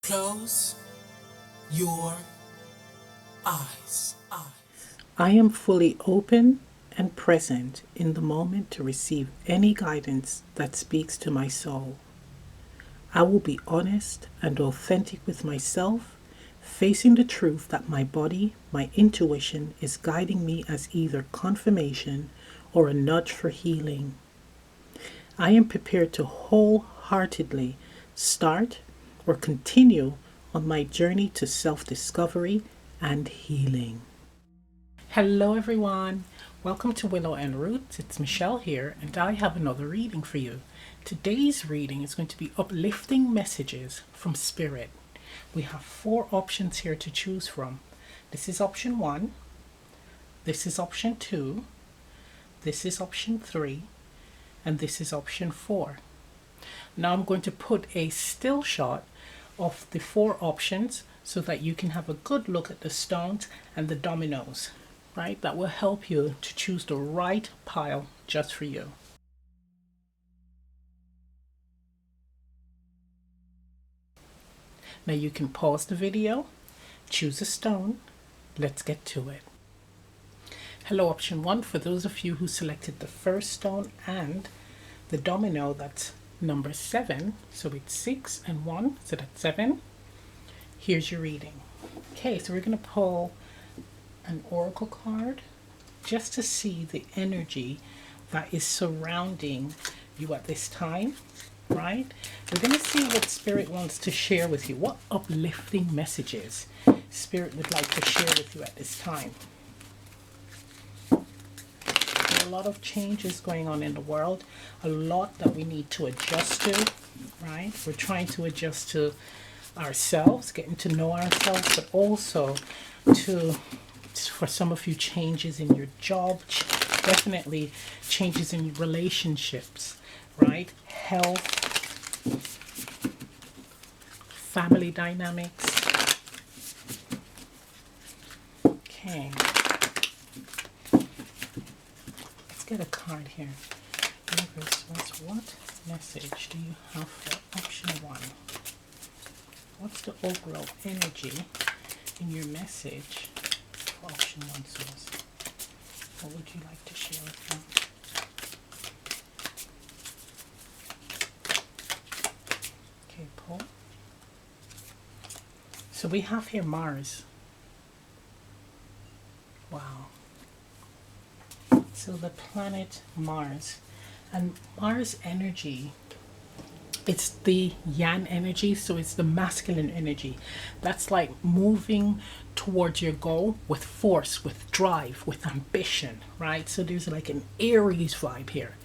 Close your eyes. I am fully open and present in the moment to receive any guidance that speaks to my soul. I will be honest and authentic with myself, facing the truth that my body, my intuition, is guiding me as either confirmation or a nudge for healing. I am prepared to wholeheartedly start or continue on my journey to self-discovery and healing. Hello everyone, welcome to Willow and Roots. It's Michelle here and I have another reading for you. Today's reading is going to be uplifting messages from Spirit. We have 4 options here to choose from. This is option 1, this is option 2, this is option 3, and this is option 4. Now I'm going to put a still shot of the 4 options so that you can have a good look at the stones and the dominoes. Right, that will help you to choose the right pile just for you. Now you can pause the video, choose a stone, let's get to it. Hello, option 1, for those of you who selected the first stone and the domino, that's number 7, so it's 6 and 1, so that's 7. Here's your reading. Okay, so we're going to pull an oracle card just to see the energy that is surrounding you at this time, right? We're going to see what Spirit wants to share with you, what uplifting messages Spirit would like to share with you at this time. There are a lot of changes going on in the world, a lot that we need to adjust to, right? We're trying to adjust to ourselves, getting to know ourselves, but also for some of you, changes in your job, definitely changes in relationships, right? Health, family dynamics. Okay. Let's get a card here. Universe, what message do you have for option 1? What's the overall energy in your message? Option 1 source. What would you like to share with them? Okay, pull. So we have here Mars. Wow. So the planet Mars. And Mars energy, it's the yang energy, so it's the masculine energy. That's like moving towards your goal with force, with drive, with ambition, right? So there's like an Aries vibe here.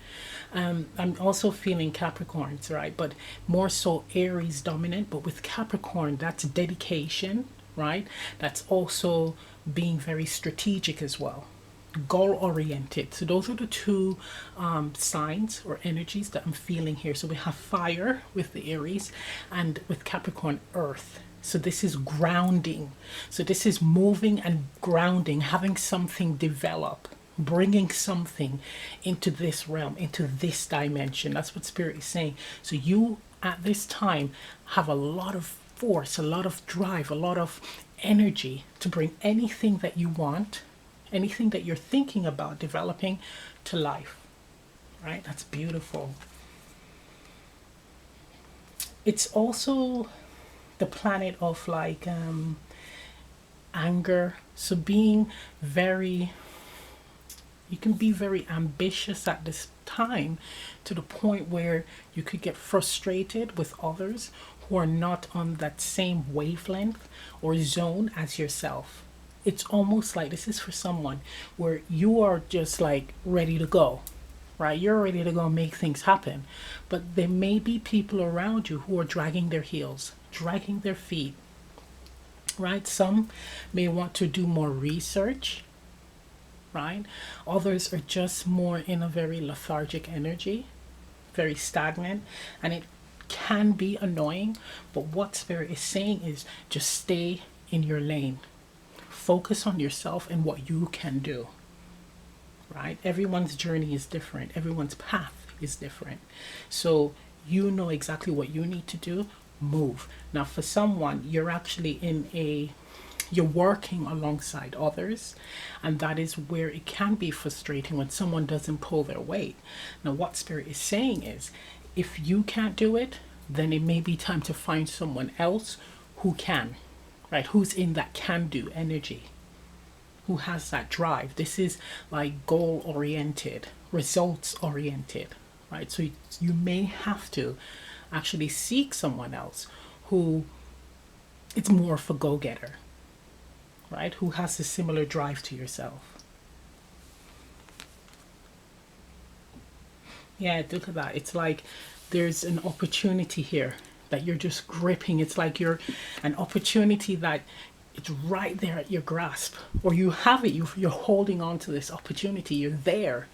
I'm also feeling Capricorns, right? But more so Aries dominant, but with Capricorn, that's dedication, right? That's also being very strategic as well. Goal oriented. So those are the 2 signs or energies that I'm feeling here. So we have fire with the Aries and with Capricorn, earth. So this is grounding. So this is moving and grounding, having something develop, bringing something into this realm, into this dimension. That's what Spirit is saying. So you at this time have a lot of force, a lot of drive, a lot of energy to bring anything that you want, anything that you're thinking about developing to life, right? That's beautiful. It's also the planet of like anger. So being very, you can be very ambitious at this time to the point where you could get frustrated with others who are not on that same wavelength or zone as yourself. It's almost like this is for someone where you are just like ready to go, right? You're ready to go make things happen. But there may be people around you who are dragging their heels, dragging their feet, right? Some may want to do more research, right? Others are just more in a very lethargic energy, very stagnant, and it can be annoying. But what Spirit is saying is just stay in your lane. Focus on yourself and what you can do, right? Everyone's journey is different. Everyone's path is different. So you know exactly what you need to do, move. Now, for someone, you're actually you're working alongside others, and that is where it can be frustrating when someone doesn't pull their weight. Now, what Spirit is saying is, if you can't do it, then it may be time to find someone else who can, right? Who's in that can do energy, who has that drive. This is like goal oriented, results oriented, right? So you may have to actually seek someone else who it's more of a go-getter, right? Who has a similar drive to yourself. Yeah, look at that. It's like there's an opportunity here that you're just gripping. It's like you're an opportunity that it's right there at your grasp, or you have it. You're holding on to this opportunity. You're there.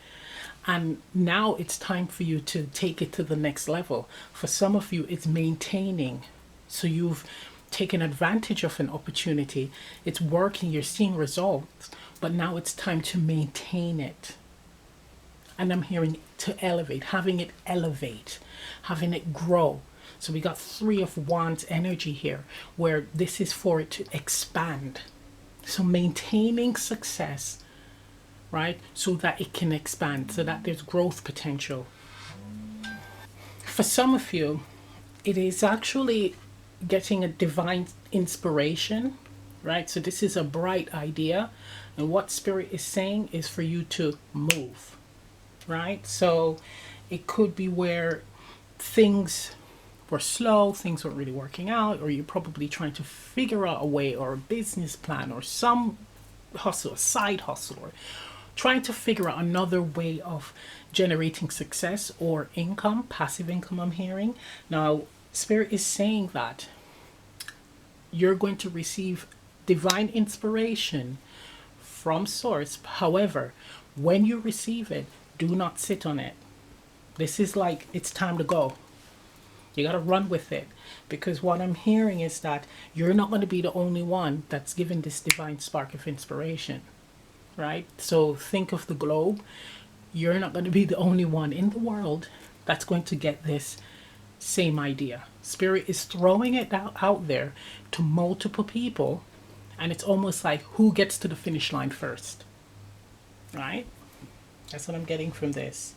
And now it's time for you to take it to the next level. For some of you, it's maintaining. So you've taken advantage of an opportunity. It's working. You're seeing results. But now it's time to maintain it. And I'm hearing to elevate, having it grow. So we got 3 of Wands energy here, where this is for it to expand. So maintaining success, right? So that it can expand, so that there's growth potential. For some of you, it is actually getting a divine inspiration, right? So this is a bright idea. And what Spirit is saying is for you to move, right? So it could be where things were slow, things weren't really working out, or you're probably trying to figure out a way or a business plan or some hustle, a side hustle, or trying to figure out another way of generating success or income, passive income, I'm hearing. Now, Spirit is saying that you're going to receive divine inspiration from Source. However, when you receive it, do not sit on it. This is like, it's time to go. You got to run with it, because what I'm hearing is that you're not going to be the only one that's given this divine spark of inspiration, right? So think of the globe. You're not going to be the only one in the world that's going to get this same idea. Spirit is throwing it out there to multiple people, and it's almost like who gets to the finish line first, right? That's what I'm getting from this.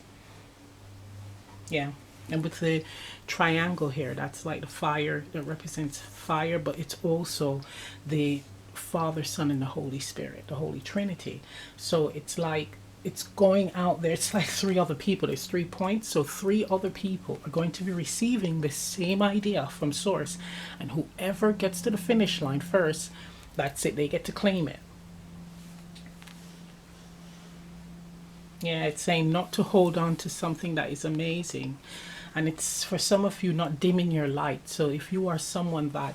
Yeah. And with the triangle here, that's like the fire, that represents fire, but it's also the Father, Son, and the Holy Spirit, the Holy Trinity. So it's like, it's going out there. It's like 3 other people. There's 3 points. So 3 other people are going to be receiving the same idea from Source. And whoever gets to the finish line first, that's it. They get to claim it. Yeah, it's saying not to hold on to something that is amazing. And it's for some of you not dimming your light. So if you are someone that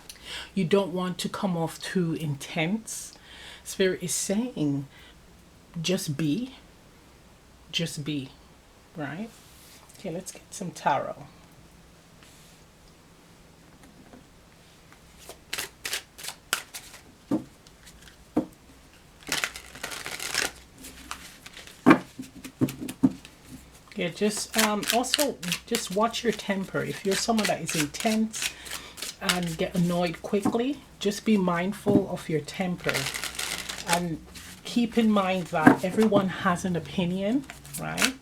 you don't want to come off too intense, Spirit is saying just be, right? Okay, let's get some tarot. Yeah, just also just watch your temper. If you're someone that is intense and get annoyed quickly, just be mindful of your temper, and keep in mind that everyone has an opinion, right?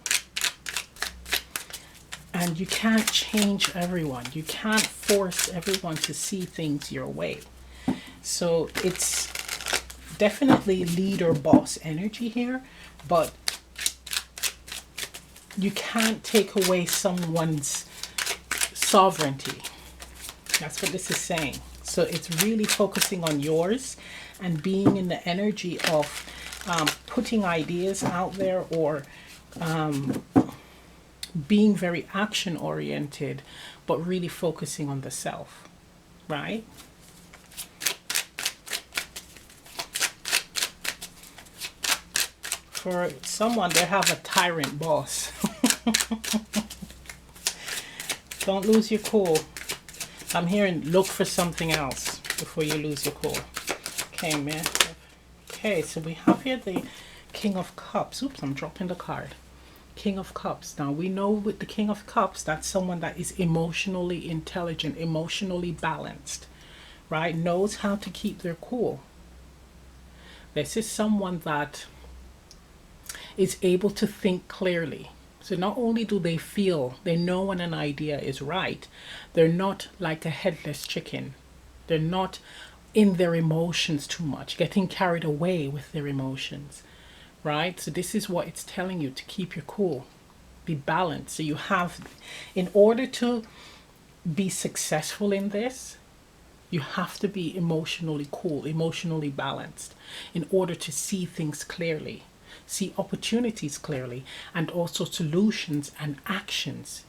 And you can't change everyone. You can't force everyone to see things your way. So it's definitely leader boss energy here, but you can't take away someone's sovereignty. That's what this is saying. So it's really focusing on yours and being in the energy of putting ideas out there, or being very action oriented, but really focusing on the self, right? For someone, they have a tyrant boss. Don't lose your cool. I'm hearing look for something else before you lose your cool. Okay, man. Okay, so we have here the King of Cups. Oops, I'm dropping the card. King of Cups. Now we know with the King of Cups, that's someone that is emotionally intelligent, emotionally balanced, right? Knows how to keep their cool. This is someone that is able to think clearly. So not only do they feel, they know when an idea is right, they're not like a headless chicken. They're not in their emotions too much, getting carried away with their emotions, right? So this is what it's telling you, to keep your cool, be balanced. So you have, in order to be successful in this, you have to be emotionally cool, emotionally balanced, in order to see things clearly, see opportunities clearly, and also solutions and actions,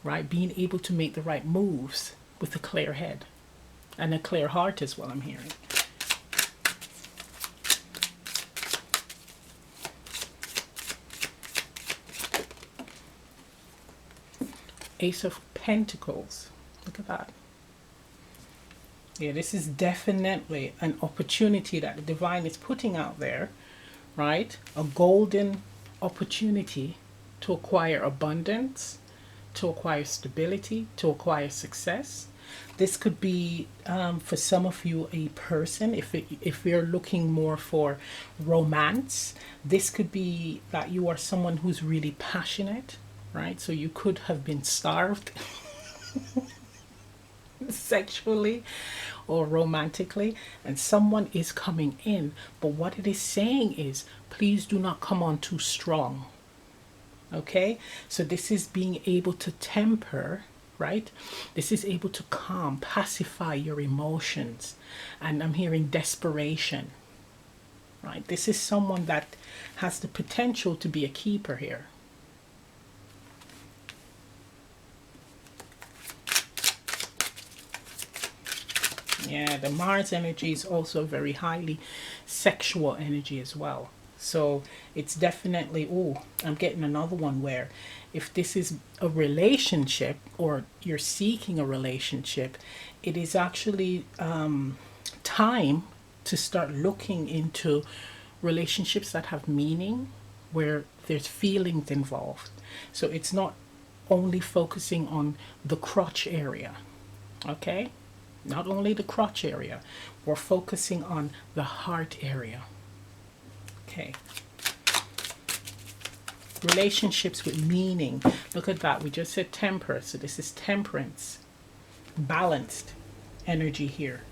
right? Being able to make the right moves with a clear head and a clear heart is what I'm hearing. Ace of Pentacles. Look at that. Yeah, this is definitely an opportunity that the divine is putting out there, right? A golden opportunity to acquire abundance, to acquire stability, to acquire success. This could be, for some of you, a person. If you're looking more for romance, this could be that you are someone who's really passionate, right? So you could have been starved sexually or romantically, and someone is coming in. But what it is saying is, please do not come on too strong. Okay, so this is being able to temper, right? This is able to calm, pacify your emotions. And I'm hearing desperation, right? This is someone that has the potential to be a keeper here. Yeah, the Mars energy is also very highly sexual energy as well. So it's definitely, oh, I'm getting another one where if this is a relationship or you're seeking a relationship, it is actually time to start looking into relationships that have meaning, where there's feelings involved. So it's not only focusing on the crotch area, okay? Not only the crotch area, we're focusing on the heart area. Okay. Relationships with meaning. Look at that. We just said temper. So this is temperance. Balanced energy here.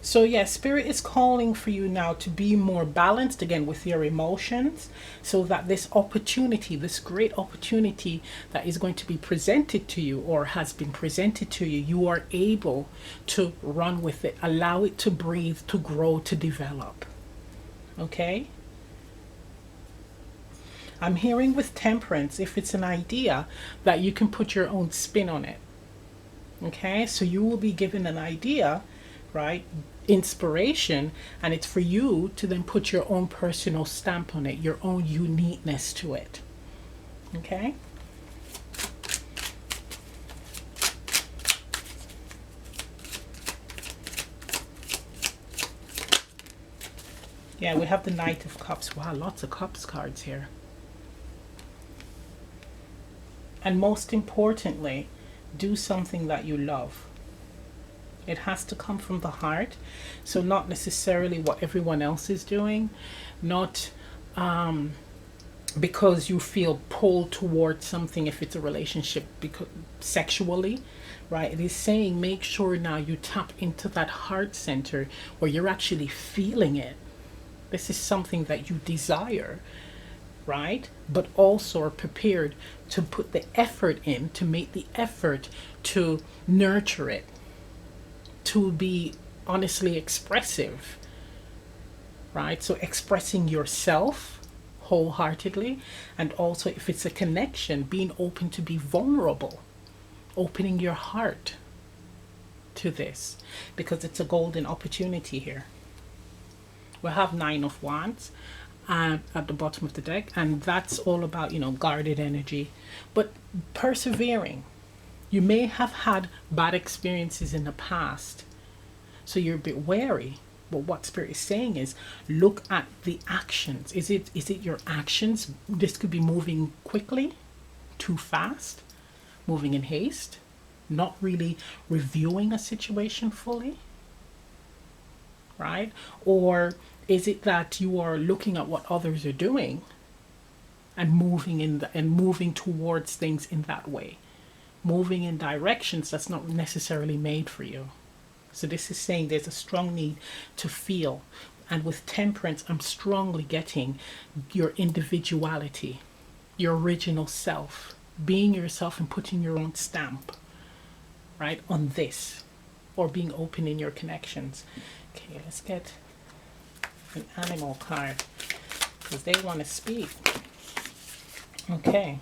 So yeah, Spirit is calling for you now to be more balanced again with your emotions, so that this opportunity, this great opportunity that is going to be presented to you or has been presented to you, you are able to run with it, allow it to breathe, to grow, to develop. Okay? I'm hearing with temperance, if it's an idea, that you can put your own spin on it. Okay? So you will be given an idea, right? Inspiration, and it's for you to then put your own personal stamp on it, your own uniqueness to it. Okay? Yeah, we have the Knight of Cups. Wow, lots of Cups cards here. And most importantly, do something that you love. It has to come from the heart. So not necessarily what everyone else is doing, not because you feel pulled towards something, if it's a relationship, because sexually, right? It is saying make sure now you tap into that heart center where you're actually feeling it. This is something that you desire, right? But also are prepared to put the effort in, to make the effort to nurture it, to be honestly expressive, right? So expressing yourself wholeheartedly, and also if it's a connection, being open to be vulnerable, opening your heart to this, because it's a golden opportunity here. We'll have Nine of Wands at the bottom of the deck, and that's all about, you know, guarded energy, but persevering. You may have had bad experiences in the past, so you're a bit wary, But what Spirit is saying is, look at the actions. Is it your actions? This could be moving quickly, too fast, moving in haste, not really reviewing a situation fully, right? Or is it that you are looking at what others are doing and moving towards things in that way, moving in directions that's not necessarily made for you? So this is saying there's a strong need to feel. And with Temperance, I'm strongly getting your individuality, your original self, being yourself and putting your own stamp, right, on this, or being open in your connections. Okay, let's get an animal card because they want to speak. Okay.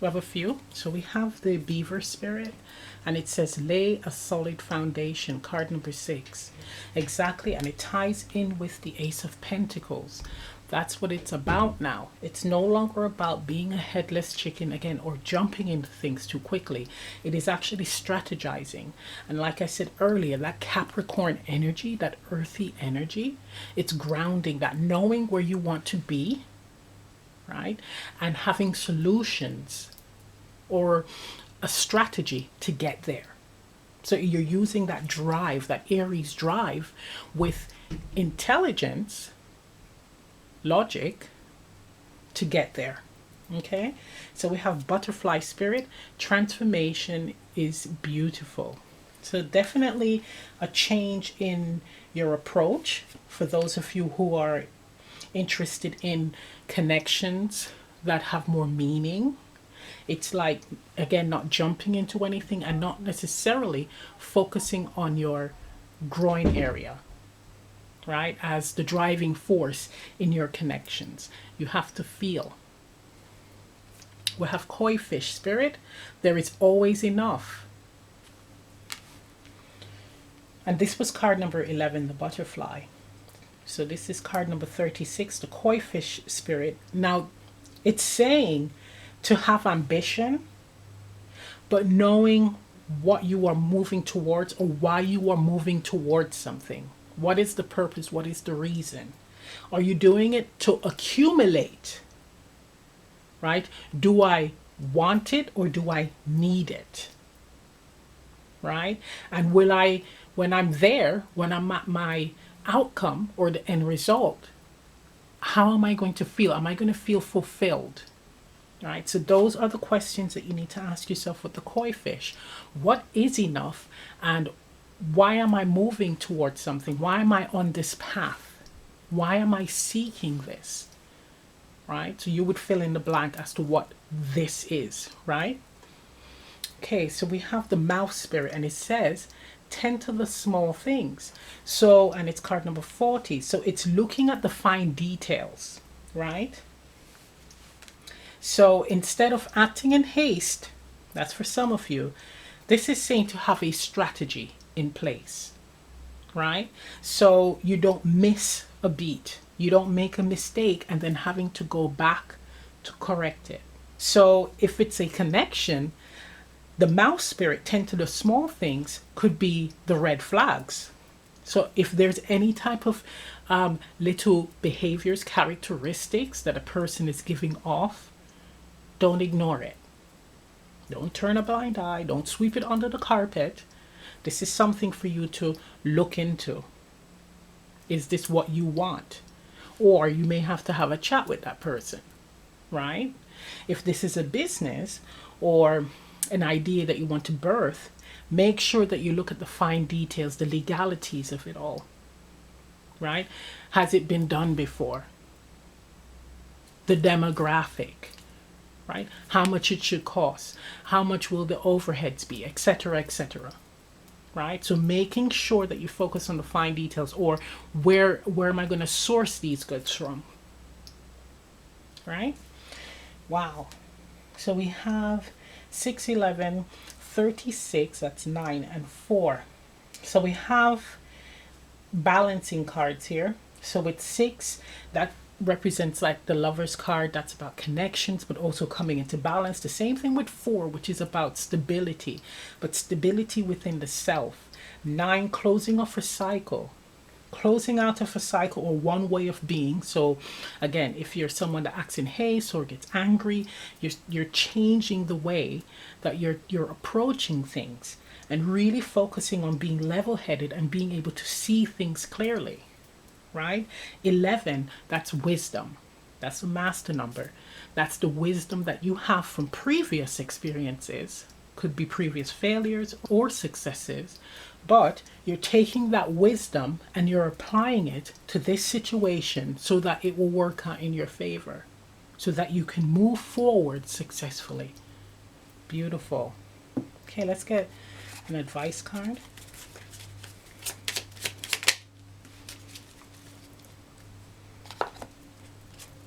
We have a few. So we have the beaver spirit, and it says lay a solid foundation, card number 6. Exactly, and it ties in with the Ace of Pentacles. That's what it's about now. It's no longer about being a headless chicken again or jumping into things too quickly. It is actually strategizing. And like I said earlier, that Capricorn energy, that earthy energy, it's grounding, that knowing where you want to be, right? And having solutions or a strategy to get there. So you're using that drive, that Aries drive, with intelligence, logic, to get there. Okay, so we have butterfly spirit. Transformation is beautiful. So definitely a change in your approach for those of you who are interested in connections that have more meaning. It's like, again, not jumping into anything and not necessarily focusing on your groin area, right, as the driving force in your connections. You have to feel. We have koi fish spirit. There is always enough. And this was card number 11, the butterfly. So this is card number 36, the koi fish spirit. Now, it's saying to have ambition, but knowing what you are moving towards or why you are moving towards something. What is the purpose? What is the reason? Are you doing it to accumulate? Right? Do I want it or do I need it? Right? And will I, when I'm there, when I'm at my outcome or the end result, how am I going to feel? Am I going to feel fulfilled? Right? So those are the questions that you need to ask yourself with the koi fish. What is enough, and why am I moving towards something? Why am I on this path? Why am I seeking this? Right? So you would fill in the blank as to what this is, right? Okay, so we have the mouse spirit, and it says tend to the small things. So, and it's card number 40. So it's looking at the fine details, right? So instead of acting in haste, that's for some of you, this is saying to have a strategy in place, right? So you don't miss a beat. You don't make a mistake and then having to go back to correct it. So if it's a connection, the mouse spirit, tend to the small things, could be the red flags. So if there's any type of little behaviors, characteristics that a person is giving off, don't ignore it. Don't turn a blind eye. Don't sweep it under the carpet. This is something for you to look into. Is this what you want? Or you may have to have a chat with that person, right? If this is a business or an idea that you want to birth, make sure that you look at the fine details, the legalities of it all, right? Has it been done before? The demographic, right? How much it should cost? How much will the overheads be, etc., etc., right? So making sure that you focus on the fine details, or where am I going to source these goods from, right? Wow. So we have 6, 11, 36, that's 9, and 4. So we have balancing cards here. So with 6, that represents like the Lover's card. That's about connections, but also coming into balance. The same thing with 4, which is about stability, but stability within the self. 9, closing off a cycle, closing out of a cycle or one way of being. So again, if you're someone that acts in haste or gets angry, you're changing the way that you're approaching things, and really focusing on being level-headed and being able to see things clearly, right? 11, that's wisdom. That's a master number. That's the wisdom that you have from previous experiences. Could be previous failures or successes, but you're taking that wisdom and you're applying it to this situation so that it will work out in your favor, so that you can move forward successfully. Beautiful. Okay, let's get an advice card.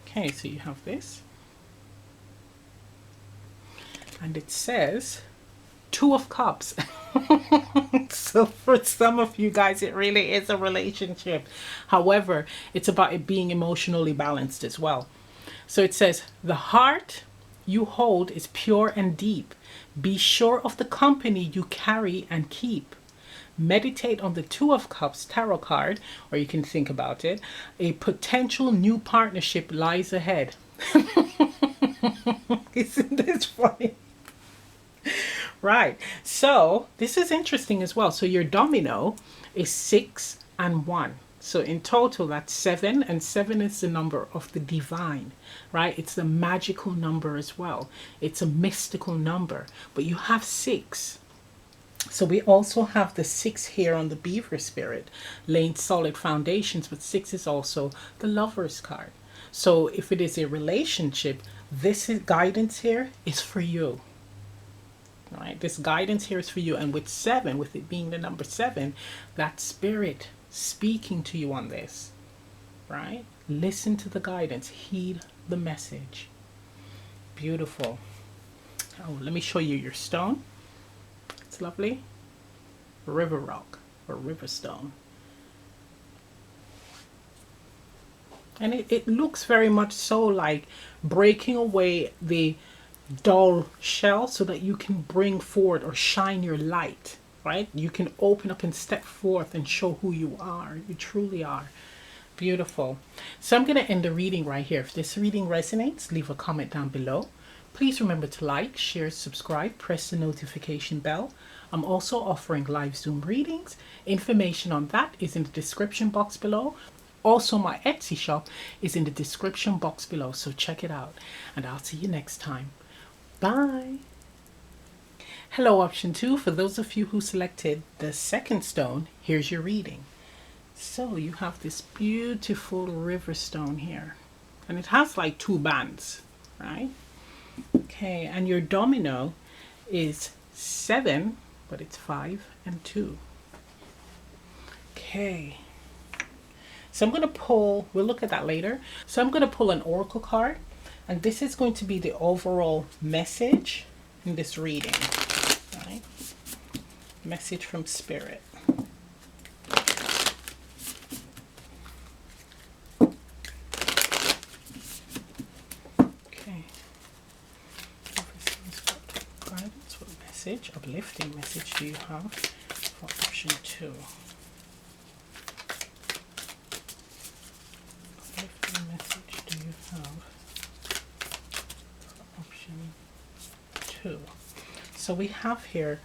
Okay, so you have this. And it says 2 of Cups. So for some of you guys, it really is a relationship. However, it's about it being emotionally balanced as well. So it says, the heart you hold is pure and deep. Be sure of the company you carry and keep. Meditate on the 2 of Cups tarot card, or you can think about it. A potential new partnership lies ahead. Isn't this funny? Right. So this is interesting as well. So your domino is 6 and 1. So in total, that's 7, and 7 is the number of the divine, right? It's the magical number as well. It's a mystical number, but you have 6. So we also have the 6 here on the beaver spirit, laying solid foundations, but 6 is also the Lover's card. So if it is a relationship, this is guidance here is for you. Right, this guidance here is for you. And with 7, with it being the number 7, that spirit speaking to you on this, right? Listen to the guidance, heed the message. Beautiful. Oh, let me show you your stone. It's lovely. River rock or river stone. And it looks very much so like breaking away the dull shell so that you can bring forward or shine your light, right? You can open up and step forth and show who you are. You truly are. Beautiful. So I'm going to end the reading right here. If this reading resonates, leave a comment down below. Please remember to like, share, subscribe, press the notification bell. I'm also offering live Zoom readings. Information on that is in the description box below. Also, my Etsy shop is in the description box below, so check it out. And I'll see you next time. Bye. Hello, option 2. For those of you who selected the second stone, here's your reading. So you have this beautiful river stone here, and it has like 2 bands, right? Okay, and your domino is 7, but it's 5 and 2. Okay, so I'm going to pull, we'll look at that later. So I'm going to pull an oracle card. And this is going to be the overall message in this reading, right? Message from Spirit. Okay. Guidance, what message, uplifting message do you have for option 2? Uplifting message do you have? Option 2. So we have here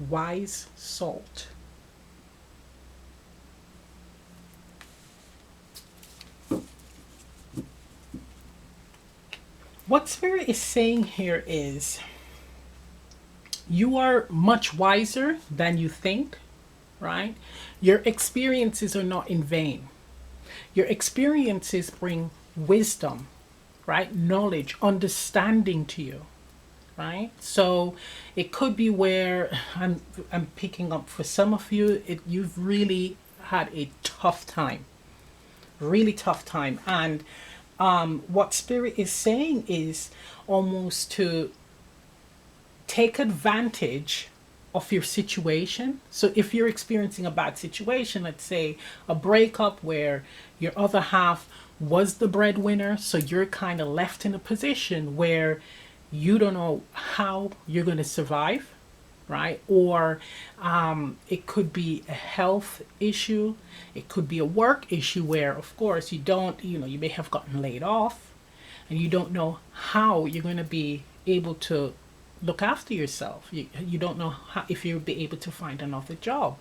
wise salt. What Spirit is saying here is you are much wiser than you think, right? Your experiences are not in vain. Your experiences bring wisdom, right? Knowledge, understanding to you, right? So it could be where I'm picking up for some of you, you've really had a tough time, really tough time. And what Spirit is saying is almost to take advantage of your situation. So if you're experiencing a bad situation, let's say a breakup where your other half was the breadwinner, so you're kind of left in a position where you don't know how you're going to survive, right? Or it could be a health issue, it could be a work issue where, of course, you may have gotten laid off and you don't know how you're going to be able to look after yourself. You don't know if you'll be able to find another job,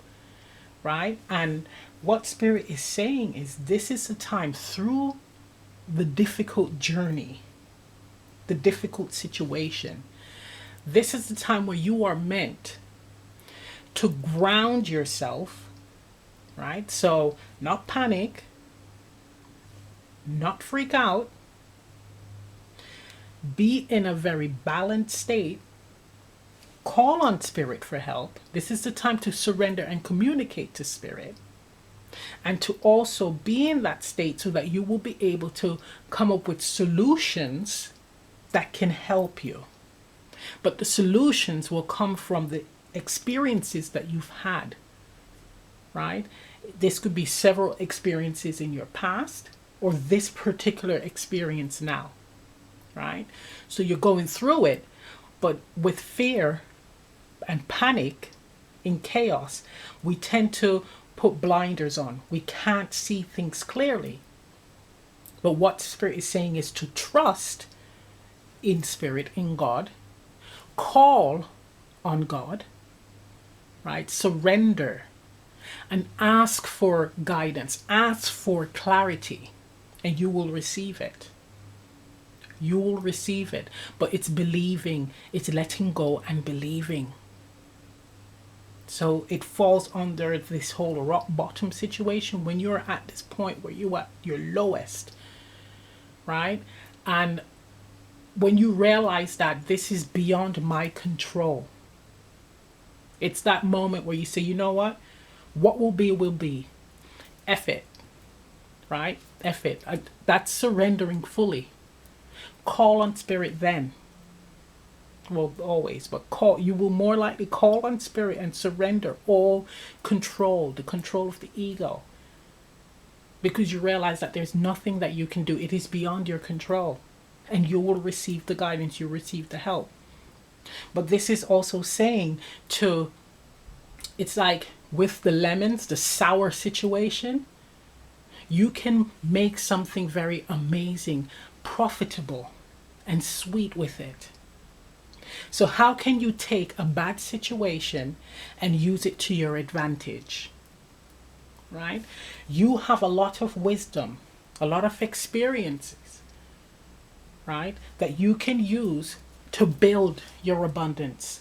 right? And what Spirit is saying is this is the time through the difficult journey, the difficult situation. This is the time where you are meant to ground yourself, right? So not panic, not freak out, be in a very balanced state, call on Spirit for help. This is the time to surrender and communicate to Spirit, and to also be in that state so that you will be able to come up with solutions that can help you. But the solutions will come from the experiences that you've had, right? This could be several experiences in your past or this particular experience now, right? So you're going through it, but with fear and panic, in chaos, we tend to put blinders on. We can't see things clearly. But what Spirit is saying is to trust in Spirit, in God, call on God, right? Surrender and ask for guidance, ask for clarity, and you will receive it. You will receive it. But it's believing, it's letting go and believing. So it falls under this whole rock bottom situation when you're at this point where you're at your lowest, right? And when you realize that this is beyond my control, it's that moment where you say, you know what will be will be. F it, right? F it. That's surrendering fully. Call on Spirit then. Well, always, but you will more likely call on Spirit and surrender all control, the control of the ego, because you realize that there's nothing that you can do. It is beyond your control, and you will receive the guidance, you receive the help. But this is also saying it's like with the lemons, the sour situation, you can make something very amazing, profitable, and sweet with it. So how can you take a bad situation and use it to your advantage, right? You have a lot of wisdom, a lot of experiences, right, that you can use to build your abundance.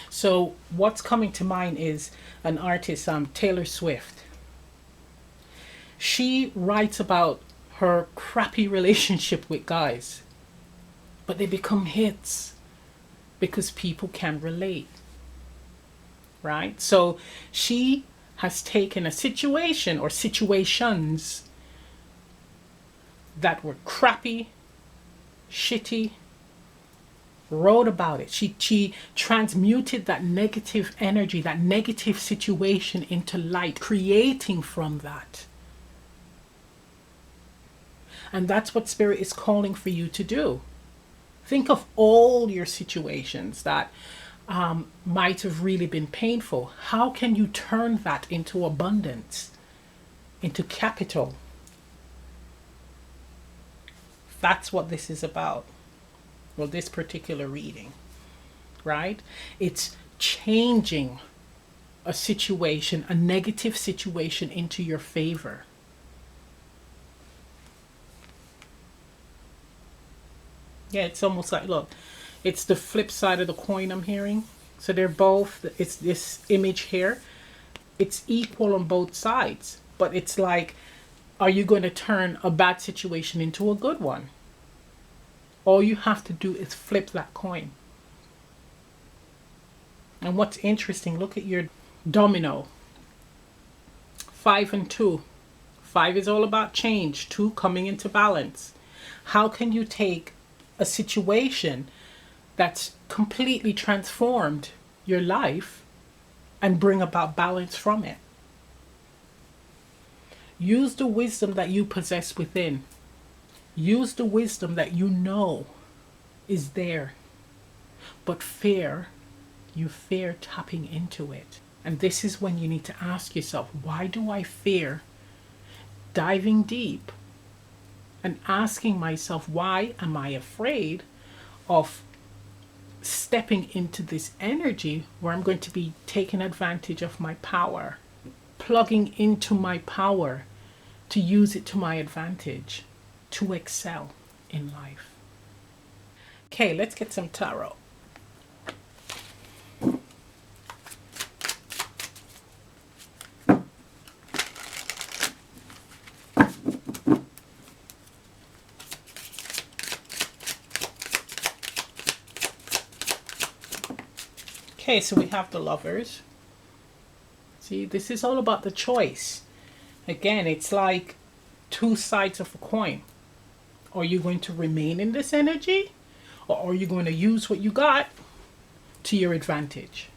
So what's coming to mind is an artist, Taylor Swift. She writes about her crappy relationship with guys, but they become hits because people can relate, right? So she has taken a situation or situations that were crappy, shitty, wrote about it. She transmuted that negative energy, that negative situation into light, creating from that. And that's what Spirit is calling for you to do. Think of all your situations that might have really been painful. How can you turn that into abundance, into capital? That's what this is about. Well, this particular reading, right? It's changing a situation, a negative situation, into your favor. Yeah, it's almost like, look, it's the flip side of the coin I'm hearing. So they're both, it's this image here. It's equal on both sides. But it's like, are you going to turn a bad situation into a good one? All you have to do is flip that coin. And what's interesting, look at your domino. 5 and 2. 5 is all about change. 2 coming into balance. How can you take a situation that's completely transformed your life and bring about balance from it. Use the wisdom that you possess within. Use the wisdom that you know is there. But you fear tapping into it. And this is when you need to ask yourself, why do I fear diving deep and asking myself, why am I afraid of stepping into this energy where I'm going to be taking advantage of my power, plugging into my power to use it to my advantage, to excel in life? Okay, let's get some tarot. Okay, so we have the Lovers. See, this is all about the choice. Again, it's like two sides of a coin. Are you going to remain in this energy, or are you going to use what you got to your advantage?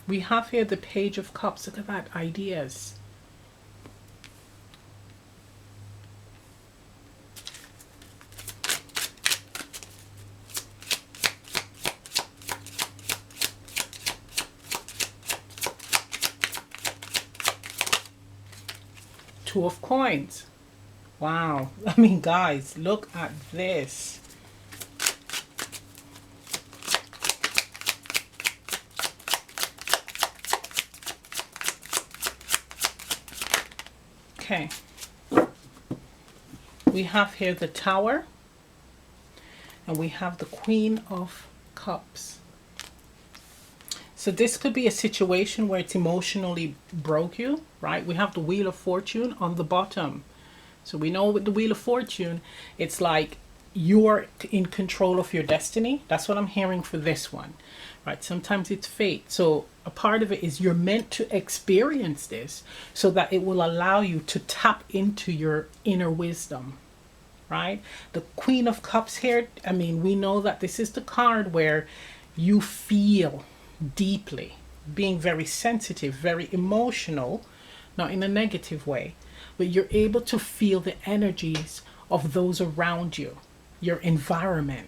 We have here the Page of Cups. Look at that, ideas. Two of Coins. Wow. I mean, guys, look at this. Okay. We have here the Tower. And we have the Queen of Cups. So this could be a situation where it's emotionally broke you, right? We have the Wheel of Fortune on the bottom. So we know with the Wheel of Fortune, it's like you're in control of your destiny. That's what I'm hearing for this one, right? Sometimes it's fate. So a part of it is you're meant to experience this so that it will allow you to tap into your inner wisdom, right? The Queen of Cups here, I mean, we know that this is the card where you feel deeply, being very sensitive, very emotional, not in a negative way, but you're able to feel the energies of those around you, your environment.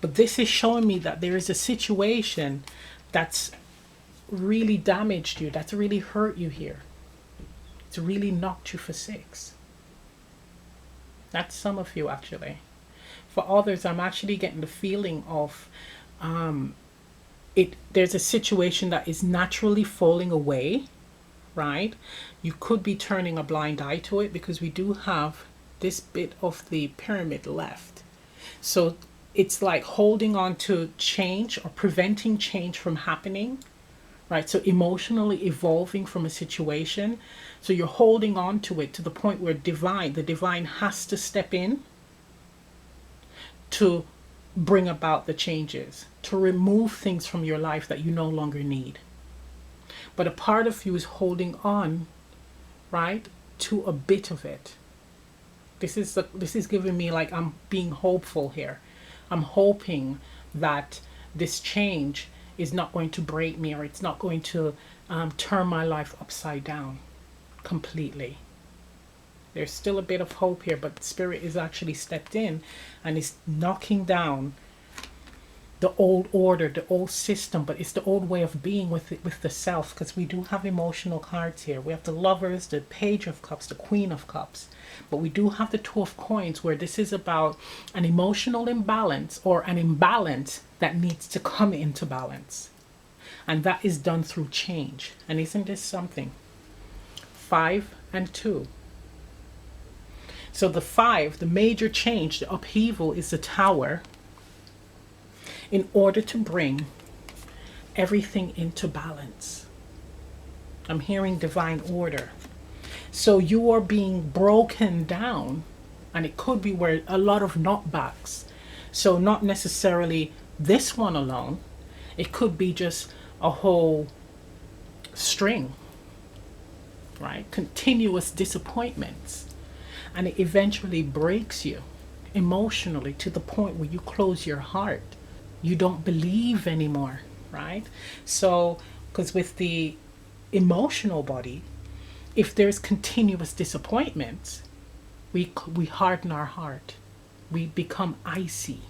But this is showing me that there is a situation that's really damaged you, that's really hurt you here. It's really knocked you for six. That's some of you, actually. For others, I'm actually getting the feeling of there's a situation that is naturally falling away, right? You could be turning a blind eye to it because we do have this bit of the pyramid left. So it's like holding on to change or preventing change from happening, right? So emotionally evolving from a situation. So you're holding on to it to the point where the divine has to step in to bring about the changes, to remove things from your life that you no longer need. But a part of you is holding on, right, to a bit of it. This is giving me like I'm being hopeful here. I'm hoping that this change is not going to break me, or it's not going to turn my life upside down completely. There's still a bit of hope here, but Spirit is actually stepped in and is knocking down the old order, the old system, but it's the old way of being with the self, because we do have emotional cards here. We have the Lovers, the Page of Cups, the Queen of Cups, but we do have the Two of Coins, where this is about an emotional imbalance, or an imbalance that needs to come into balance, and that is done through change. And isn't this something? 5 and 2. So the 5, the major change, the upheaval, is the Tower, in order to bring everything into balance. I'm hearing divine order. So you are being broken down, and it could be where a lot of knockbacks. So not necessarily this one alone. It could be just a whole string. right? Continuous disappointments. And it eventually breaks you emotionally to the point where you close your heart. You don't believe anymore, right? So, because with the emotional body, if there's continuous disappointments, we harden our heart. We become icy.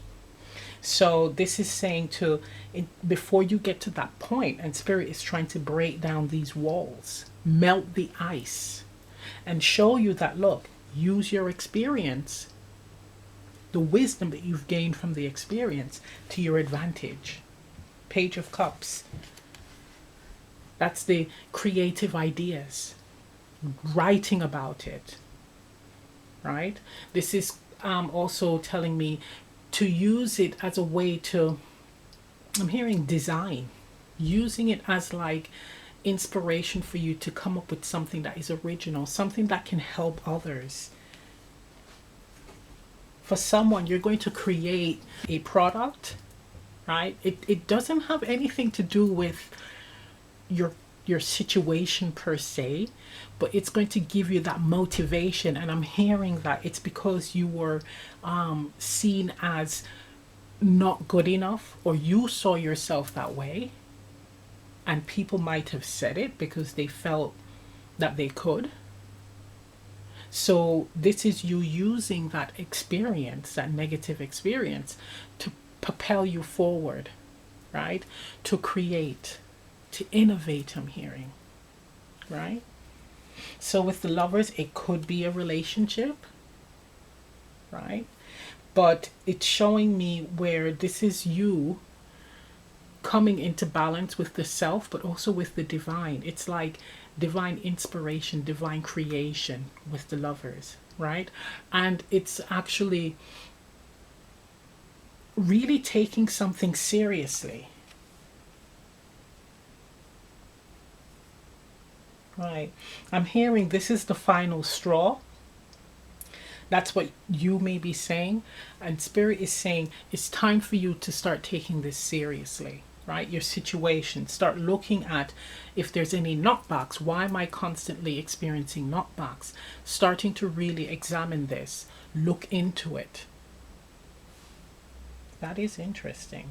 So this is saying before you get to that point, and Spirit is trying to break down these walls, melt the ice, and show you that, look, use your experience, the wisdom that you've gained from the experience, to your advantage. Page of Cups. That's the creative ideas, writing about it, right? This is also telling me to use it as a way to, I'm hearing design, using it as like inspiration for you to come up with something that is original, something that can help others. For someone, you're going to create a product, right? It doesn't have anything to do with your situation per se, but it's going to give you that motivation. And I'm hearing that it's because you were seen as not good enough, or you saw yourself that way, and people might have said it because they felt that they could. So this is you using that experience, that negative experience, to propel you forward, right? To create, to innovate, I'm hearing, right? So with the Lovers, it could be a relationship, right? But it's showing me where this is you coming into balance with the self, but also with the divine. It's like divine inspiration, divine creation with the Lovers, right? And it's actually really taking something seriously. Right. I'm hearing this is the final straw. That's what you may be saying. And Spirit is saying it's time for you to start taking this seriously, right? Your situation. Start looking at if there's any knockbacks. Why am I constantly experiencing knockbacks? Starting to really examine this. Look into it. That is interesting.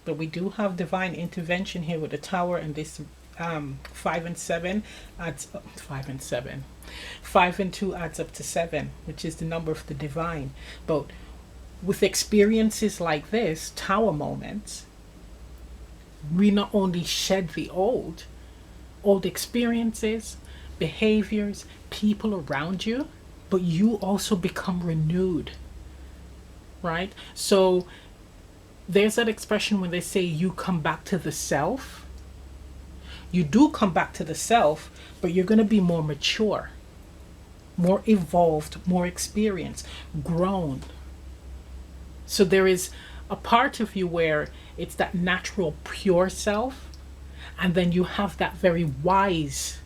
But we do have divine intervention here with the Tower, and this 5 and 7 adds up. 5 and 7. 5 and 2 adds up to 7, which is the number of the divine. But with experiences like this, Tower moments, we not only shed the old experiences, behaviors, people around you, but you also become renewed, right? So there's that expression when they say you come back to the self. You do come back to the self, but you're going to be more mature, more evolved, more experienced, grown. So there is a part of you where it's that natural, pure self, and then you have that very wise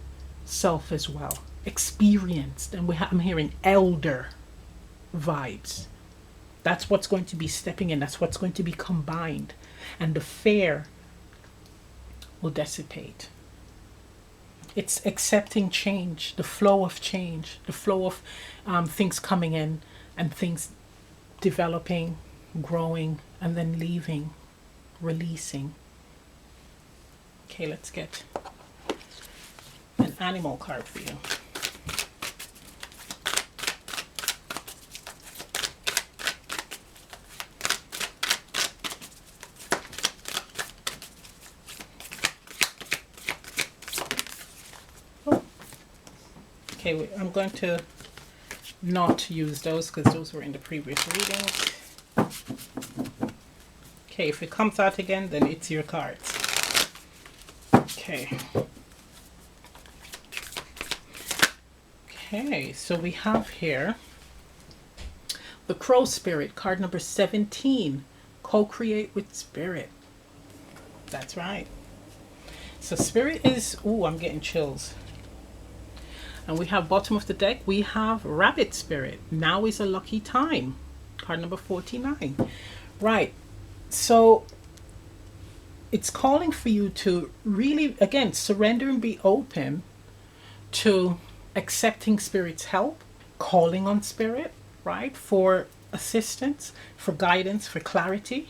self as well, experienced, and I'm hearing elder vibes. That's what's going to be stepping in. That's what's going to be combined. And the fear will dissipate. It's accepting change, the flow of change, the flow of things coming in and things developing, growing, and then leaving, releasing. Okay, let's get an animal card for you. Okay, I'm going to not use those because those were in the previous readings. Okay, if it comes out again, then it's your cards. Okay. Okay, so we have here the Crow Spirit, card number 17. Co-create with Spirit. That's right. So Spirit is, ooh, I'm getting chills. And we have bottom of the deck, we have Rabbit Spirit. Now is a lucky time. Card number 49. Right. So it's calling for you to really, again, surrender and be open to accepting Spirit's help, calling on Spirit, right, for assistance, for guidance, for clarity,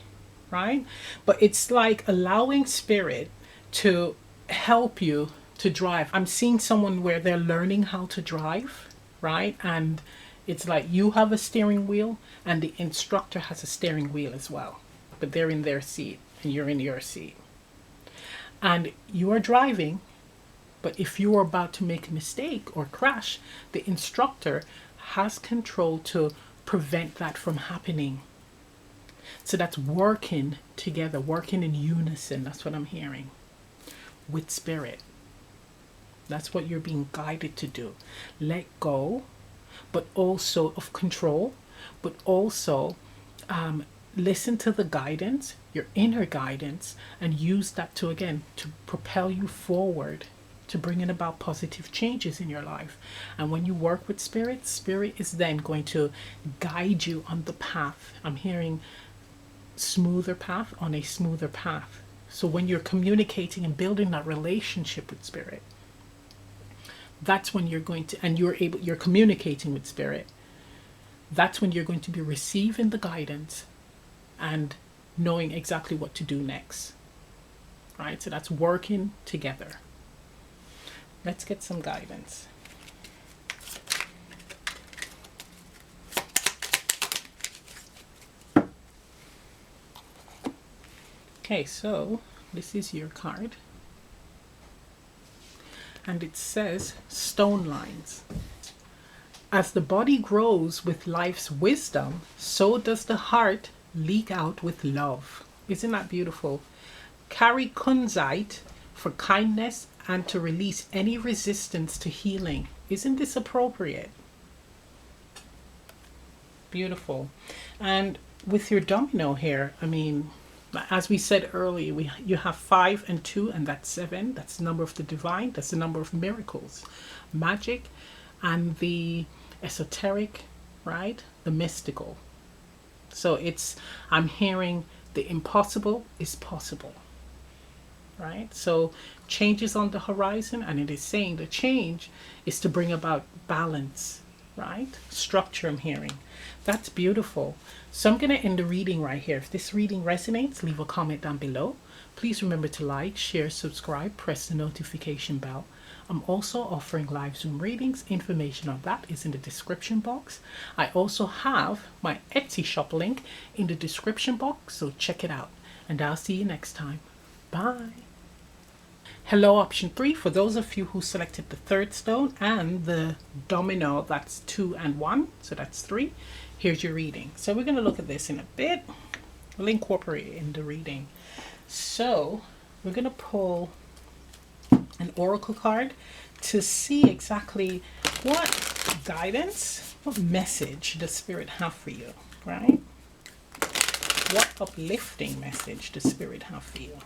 right? But it's like allowing Spirit to help you to drive. I'm seeing someone where they're learning how to drive, right? And it's like you have a steering wheel and the instructor has a steering wheel as well, but they're in their seat and you're in your seat. And you are driving, but if you are about to make a mistake or crash, the instructor has control to prevent that from happening. So that's working together, working in unison. That's what I'm hearing with Spirit. That's what you're being guided to do. Let go, but also of control, but also listen to the guidance, your inner guidance, and use that to, again, to propel you forward, to bring in about positive changes in your life. And when you work with Spirit, Spirit is then going to guide you on the path. I'm hearing smoother path on a smoother path. So when you're communicating and building that relationship with Spirit, that's when you're going to, and you're communicating with Spirit, that's when you're going to be receiving the guidance and knowing exactly what to do next, right? So that's working together. Let's get some guidance. Okay, so this is your card. And it says stone lines. As the body grows with life's wisdom, so does the heart leak out with love. Isn't that beautiful? Carry kunzite for kindness and to release any resistance to healing. Isn't this appropriate? Beautiful. And with your domino here, I mean, as we said earlier, you have 5 and 2, and that's 7. That's the number of the divine. That's the number of miracles, magic, and the esoteric, right? The mystical. So I'm hearing the impossible is possible, right? So change is on the horizon, and it is saying the change is to bring about balance, right? Structure, I'm hearing. That's beautiful. So I'm going to end the reading right here. If this reading resonates, leave a comment down below. Please remember to like, share, subscribe, press the notification bell. I'm also offering live Zoom readings. Information on that is in the description box. I also have my Etsy shop link in the description box, so check it out. And I'll see you next time. Bye. Hello, option 3, for those of you who selected the third stone and the domino, that's 2 and 1, so that's 3. Here's your reading. So we're going to look at this in a bit. We'll incorporate it in the reading. So we're going to pull an oracle card to see exactly what guidance, what message does Spirit have for you, right? What uplifting message does Spirit have for you?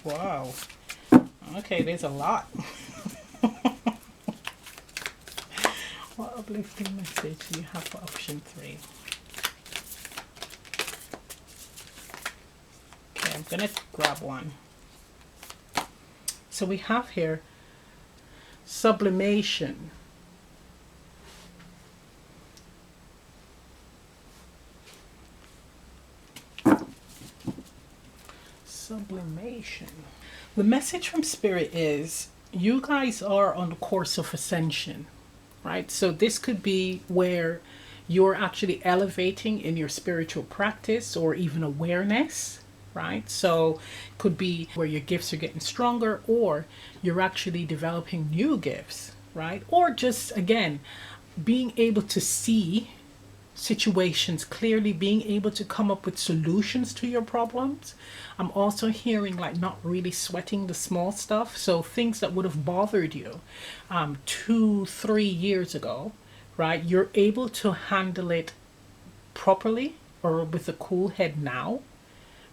Wow. Okay, there's a lot. What uplifting message do you have for option 3? Okay, I'm going to grab one. So we have here sublimation. Sublimation. The message from Spirit is you guys are on the course of ascension, right? So this could be where you're actually elevating in your spiritual practice or even awareness, right? So it could be where your gifts are getting stronger, or you're actually developing new gifts, right? Or just, again, being able to see situations clearly, being able to come up with solutions to your problems. I'm also hearing like not really sweating the small stuff. So things that would have bothered you 2-3 years ago, right? You're able to handle it properly or with a cool head now,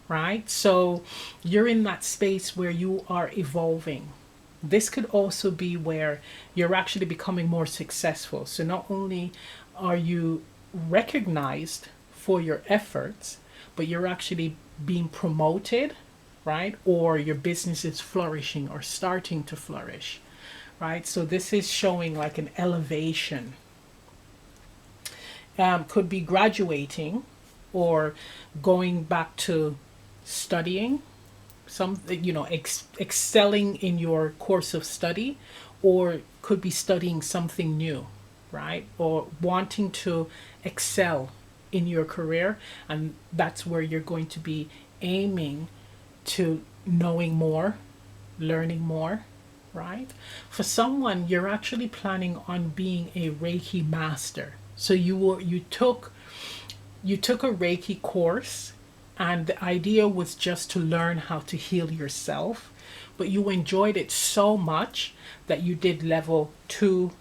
right? So you're in that space where you are evolving. This could also be where you're actually becoming more successful. So not only are you recognized for your efforts, but you're actually being promoted, right? Or your business is flourishing or starting to flourish, right? So this is showing like an elevation. Could be graduating or going back to studying some, excelling in your course of study, or could be studying something new, right? Or wanting to excel in your career, and that's where you're going to be aiming to knowing more, learning more, right? For someone, you're actually planning on being a Reiki master. So you took a Reiki course, and the idea was just to learn how to heal yourself, but you enjoyed it so much that you did level 2,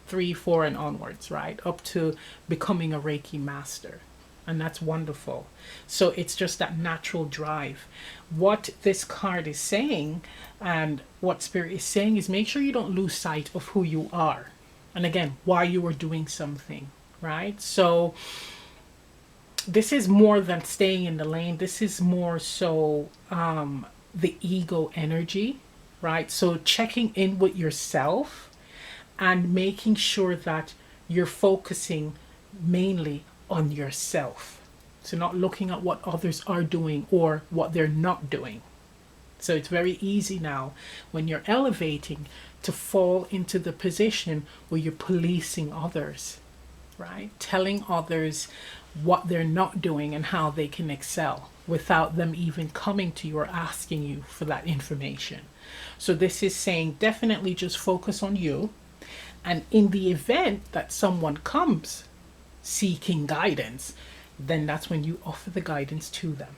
3, 4, and onwards, right? Up to becoming a Reiki master. And that's wonderful. So it's just that natural drive. What this card is saying, and what Spirit is saying, is make sure you don't lose sight of who you are. And again, why you are doing something, right? So this is more than staying in the lane. This is more so the ego energy, right? So checking in with yourself and making sure that you're focusing mainly on yourself. So not looking at what others are doing or what they're not doing. So it's very easy now when you're elevating to fall into the position where you're policing others, right? Telling others what they're not doing and how they can excel without them even coming to you or asking you for that information. So this is saying definitely just focus on you. And in the event that someone comes seeking guidance, then that's when you offer the guidance to them,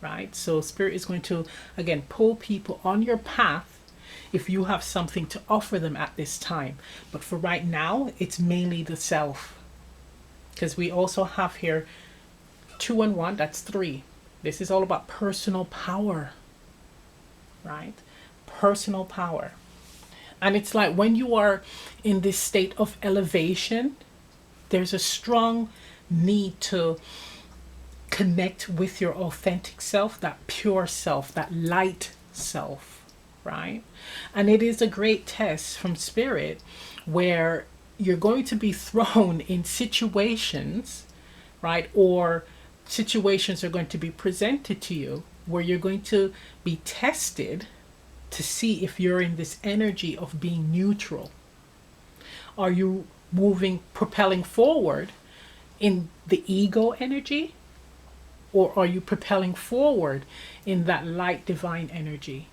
right? So Spirit is going to, again, pull people on your path if you have something to offer them at this time. But for right now, it's mainly the self. Because we also have here 2 and 1, that's 3. This is all about personal power, right? Personal power. And it's like when you are in this state of elevation, there's a strong need to connect with your authentic self, that pure self, that light self, right? And it is a great test from Spirit where you're going to be thrown in situations, right? Or situations are going to be presented to you where you're going to be tested to see if you're in this energy of being neutral. Are you propelling forward in the ego energy, or are you propelling forward in that light divine energy,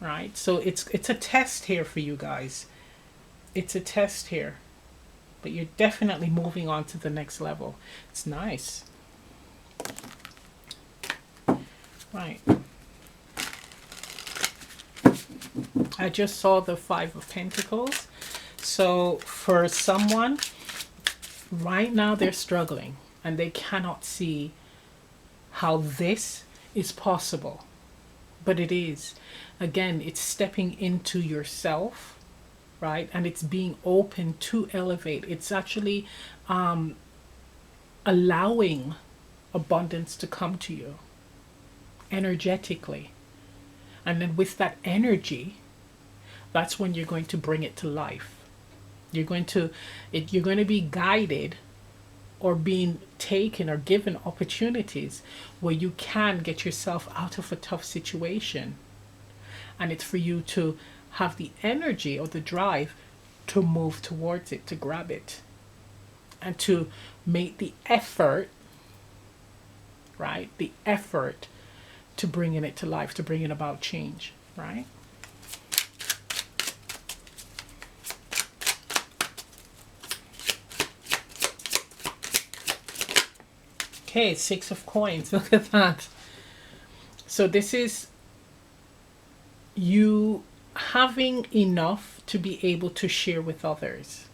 right? So it's a test here for you guys. It's a test here, but you're definitely moving on to the next level. It's nice, right? I just saw the 5 of Pentacles. So for someone right now, they're struggling and they cannot see how this is possible, but it is. Again, it's stepping into yourself, right? And it's being open to elevate. It's actually allowing abundance to come to you energetically. And then with that energy, that's when you're going to bring it to life. You're going to be guided or being taken or given opportunities where you can get yourself out of a tough situation. And it's for you to have the energy or the drive to move towards it, to grab it, and to make the effort, right? The effort to bringing it to life, to bringing about change, right? Okay, 6 of coins. Look at that. So this is you having enough to be able to share with others.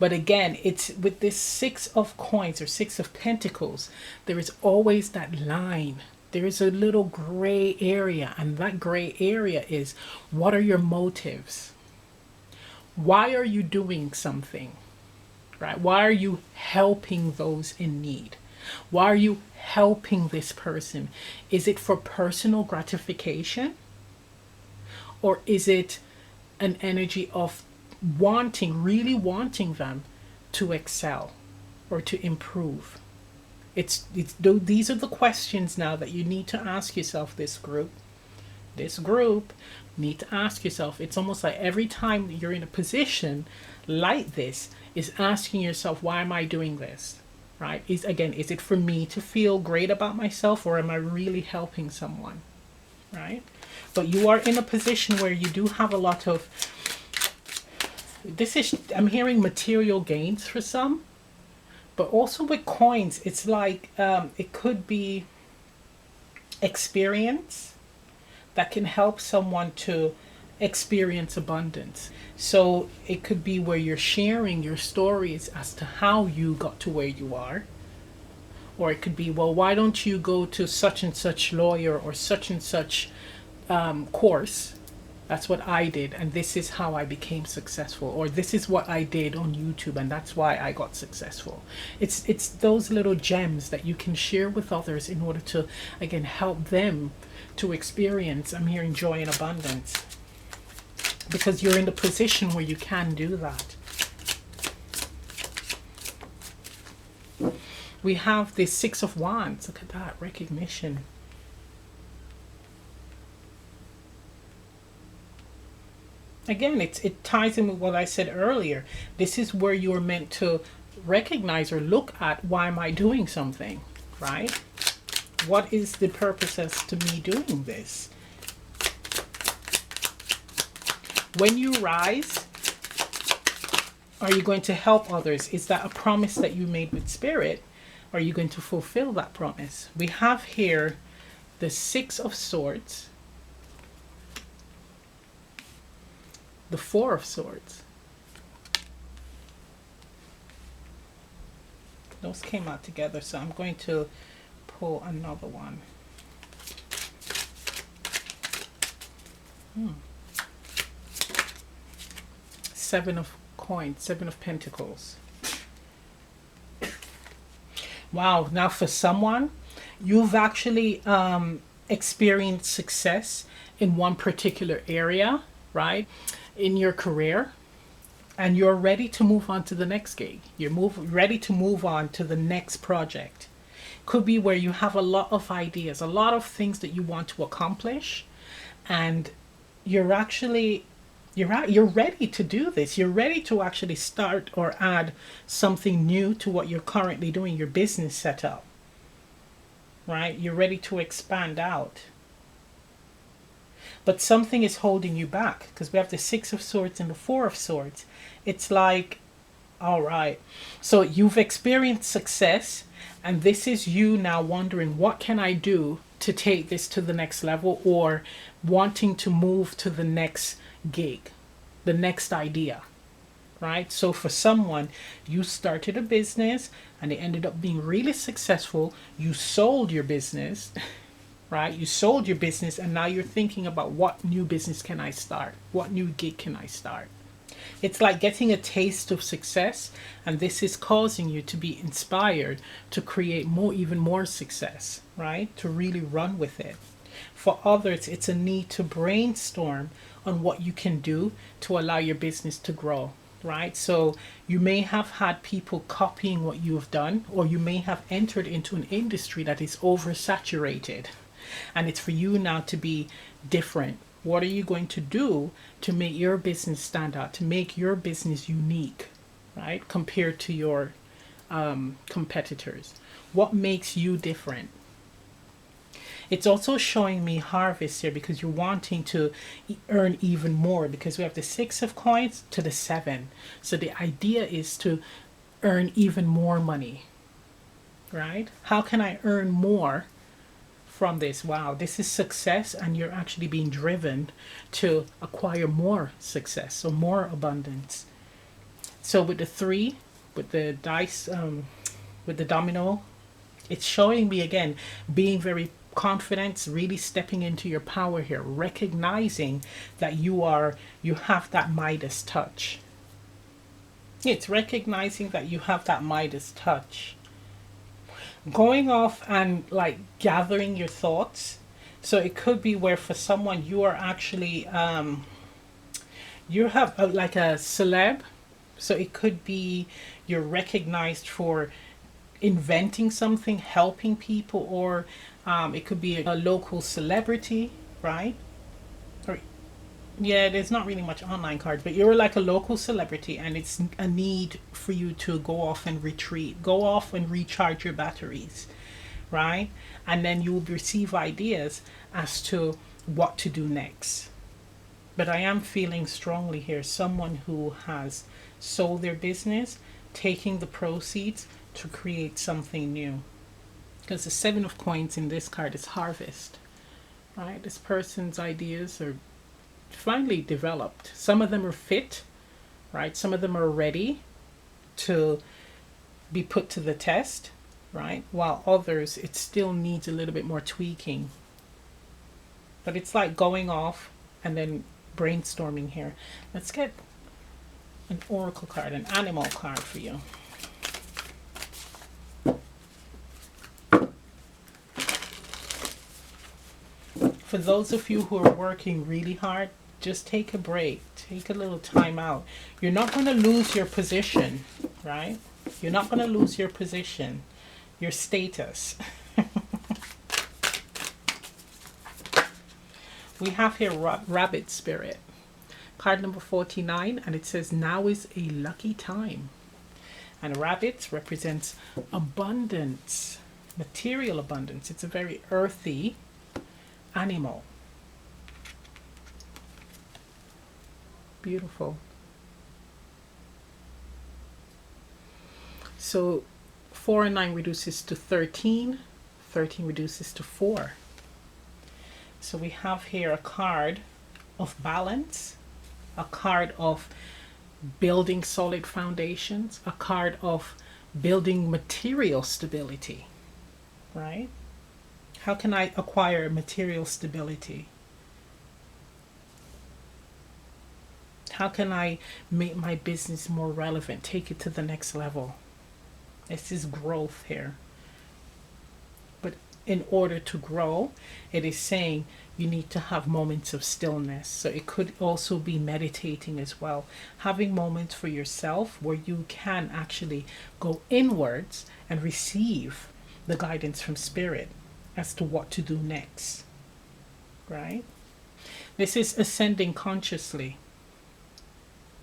But again, it's with this Six of Coins or Six of Pentacles, there is always that line. There is a little gray area, and that gray area is, what are your motives? Why are you doing something? Right? Why are you helping those in need? Why are you helping this person? Is it for personal gratification? Or is it an energy of wanting, really wanting them to excel or to improve? These are the questions now that you need to ask yourself, this group. This group need to ask yourself. It's almost like every time you're in a position like this, is asking yourself, why am I doing this? Right? Is it for me to feel great about myself, or am I really helping someone? Right? But you are in a position where you do have a lot of, I'm hearing material gains for some, but also with coins, it's like, it could be experience that can help someone to experience abundance. So it could be where you're sharing your stories as to how you got to where you are. Or it could be, well, why don't you go to such and such lawyer or such and such course? That's what I did, and this is how I became successful. Or this is what I did on YouTube, and that's why I got successful. It's those little gems that you can share with others in order to, again, help them to experience, I'm hearing, joy and abundance. Because you're in the position where you can do that. We have the Six of Wands. Look at that, recognition. Again, it ties in with what I said earlier. This is where you're meant to recognize or look at, why am I doing something, right? What is the purpose as to me doing this? When you rise, are you going to help others? Is that a promise that you made with Spirit? Are you going to fulfill that promise? We have here the Six of Swords, the Four of Swords. Those came out together, so I'm going to pull another one. Seven of Coins, Seven of Pentacles. Wow, now for someone, you've actually experienced success in one particular area, right, in your career, and you're ready to move on to the next gig. You're ready to move on to the next project. Could be where you have a lot of ideas, a lot of things that you want to accomplish, and you're actually you're ready to do this. You're ready to actually start or add something new to what you're currently doing, your business setup, right? You're ready to expand out. But something is holding you back, because we have the Six of Swords and the Four of Swords. It's like, all right, so you've experienced success, and this is you now wondering, what can I do to take this to the next level, or wanting to move to the next gig, the next idea, right? So for someone, you started a business and it ended up being really successful. You sold your business, right? You sold your business, and now you're thinking about, what new business can I start? What new gig can I start? It's like getting a taste of success, and this is causing you to be inspired to create even more success, right? To really run with it. For others, it's a need to brainstorm on what you can do to allow your business to grow, right? So you may have had people copying what you have done, or you may have entered into an industry that is oversaturated, and it's for you now to be different. What are you going to do to make your business stand out, to make your business unique, right, compared to your competitors? What makes you different? It's also showing me harvest here, because you're wanting to earn even more, because we have the Six of Coins to the Seven. So the idea is to earn even more money, right? How can I earn more from this? Wow, this is success, and you're actually being driven to acquire more success, so more abundance. So with the 3, with the dice, with the domino, it's showing me again being very confident, really stepping into your power here, recognizing that you have that Midas touch. It's recognizing that you have that Midas touch. Going off and like gathering your thoughts. So it could be where for someone you are actually you have like a celeb. So it could be you're recognized for inventing something, helping people, or it could be a local celebrity, right? Or yeah, there's not really much online cards, but you're like a local celebrity, and it's a need for you to go off and retreat, go off and recharge your batteries, right? And then you will receive ideas as to what to do next. But I am feeling strongly here someone who has sold their business, taking the proceeds to create something new. Because the 7 of coins in this card is harvest, right? This person's ideas are finally developed. Some of them are fit, right? Some of them are ready to be put to the test, right? While others, it still needs a little bit more tweaking. But it's like going off and then brainstorming here. Let's get an oracle card, an animal card for you. For those of you who are working really hard, just take a break, take a little time out. You're not going to lose your position, right? You're not going to lose your position, your status. We have here Rabbit Spirit, card number 49, and it says now is a lucky time. And rabbit represents abundance, material abundance. It's a very earthy animal. Beautiful. So 4 and 9 reduces to 13. 13 reduces to 4. So we have here a card of balance, a card of building solid foundations, a card of building material stability, right? How can I acquire material stability? How can I make my business more relevant, take it to the next level? This is growth here. But in order to grow, it is saying you need to have moments of stillness. So it could also be meditating as well. Having moments for yourself where you can actually go inwards and receive the guidance from spirit as to what to do next, right? This is ascending consciously.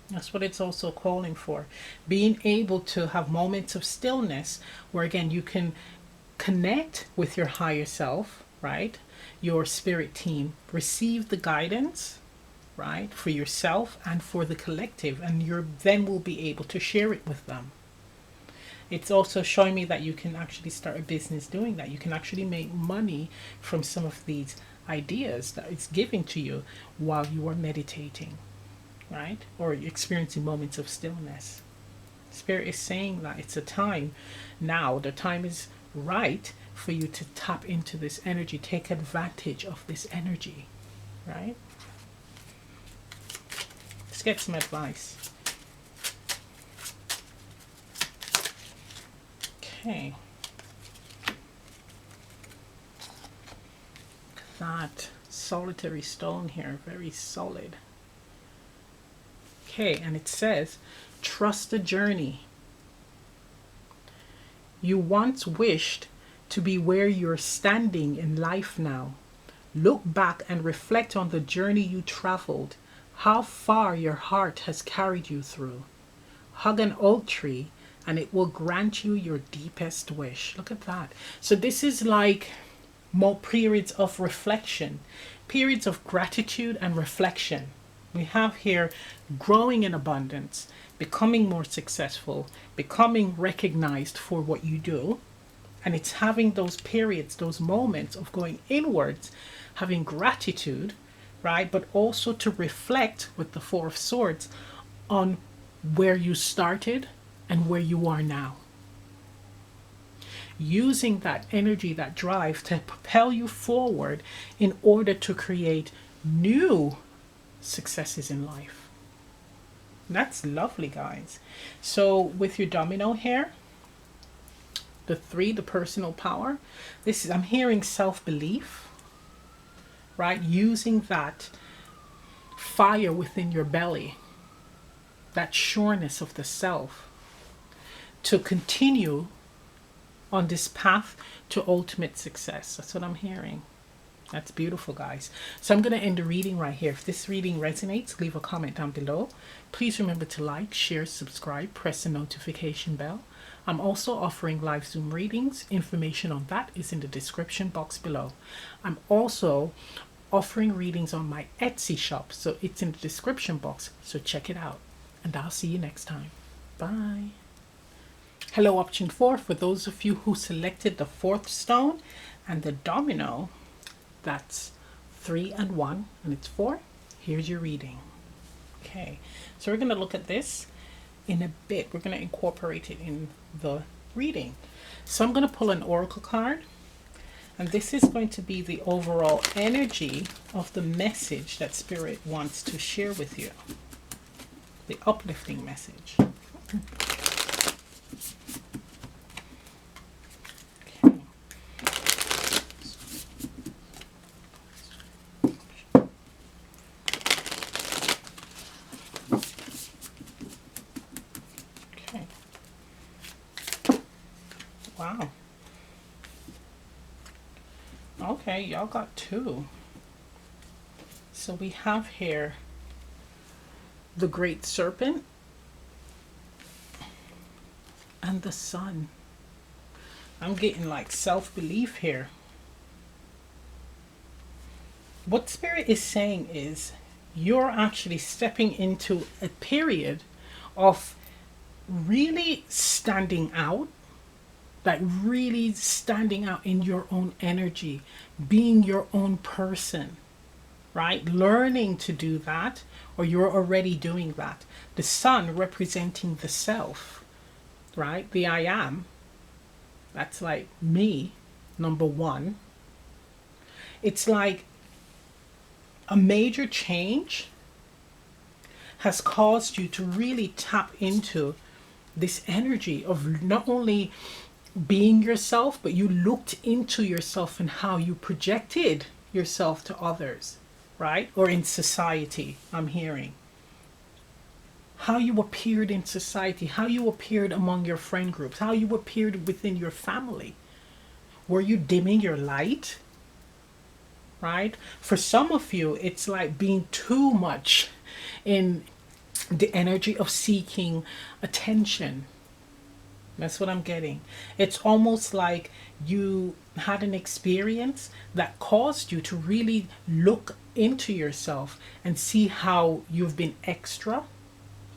That's what it's also calling for. Being able to have moments of stillness where again you can connect with your higher self, right? Your spirit team, receive the guidance, right? For yourself and for the collective, and you then will be able to share it with them. It's also showing me that you can actually start a business doing that. You can actually make money from some of these ideas that it's giving to you while you are meditating, right? Or experiencing moments of stillness. Spirit is saying that it's a time now, the time is right for you to tap into this energy, take advantage of this energy, right? Let's get some advice. Okay. That solitary stone here, very solid. Okay, and it says, trust the journey. You once wished to be where you're standing in life now. Look back and reflect on the journey you traveled, how far your heart has carried you through. Hug an oak tree and it will grant you your deepest wish. Look at that. So this is like more periods of reflection, periods of gratitude and reflection. We have here growing in abundance, becoming more successful, becoming recognized for what you do. And it's having those periods, those moments of going inwards, having gratitude, right? But also to reflect with the 4 of Swords on where you started and where you are now. Using that energy, that drive to propel you forward in order to create new successes in life. That's lovely, guys. So with your domino here, the 3, the personal power, this is, I'm hearing self-belief, right? Using that fire within your belly, that sureness of the self, to continue on this path to ultimate success. That's what I'm hearing. That's beautiful, guys. So I'm going to end the reading right here. If this reading resonates, leave a comment down below. Please remember to like, share, subscribe, press the notification bell. I'm also offering live Zoom readings. Information on that is in the description box below. I'm also offering readings on my Etsy shop, so it's in the description box, so check it out. And I'll see you next time. Bye. Hello, option 4, for those of you who selected the 4th stone and the domino, that's 3 and 1, and it's 4. Here's your reading. Okay, so we're going to look at this in a bit. We're going to incorporate it in the reading. So I'm going to pull an oracle card, and this is going to be the overall energy of the message that Spirit wants to share with you. The uplifting message. Okay. Wow. Okay, y'all got 2. So we have here the great serpent and the sun. I'm getting like self-belief here. What Spirit is saying is you're actually stepping into a period of really standing out, like really standing out in your own energy, being your own person, right? Learning to do that, or you're already doing that. The sun representing the self, right? The I am, that's like me, number 1. It's like a major change has caused you to really tap into this energy of not only being yourself, but you looked into yourself and how you projected yourself to others, right? Or in society, I'm hearing. How you appeared in society, how you appeared among your friend groups, how you appeared within your family. Were you dimming your light? Right? For some of you, it's like being too much in the energy of seeking attention. That's what I'm getting. It's almost like you had an experience that caused you to really look into yourself and see how you've been extra,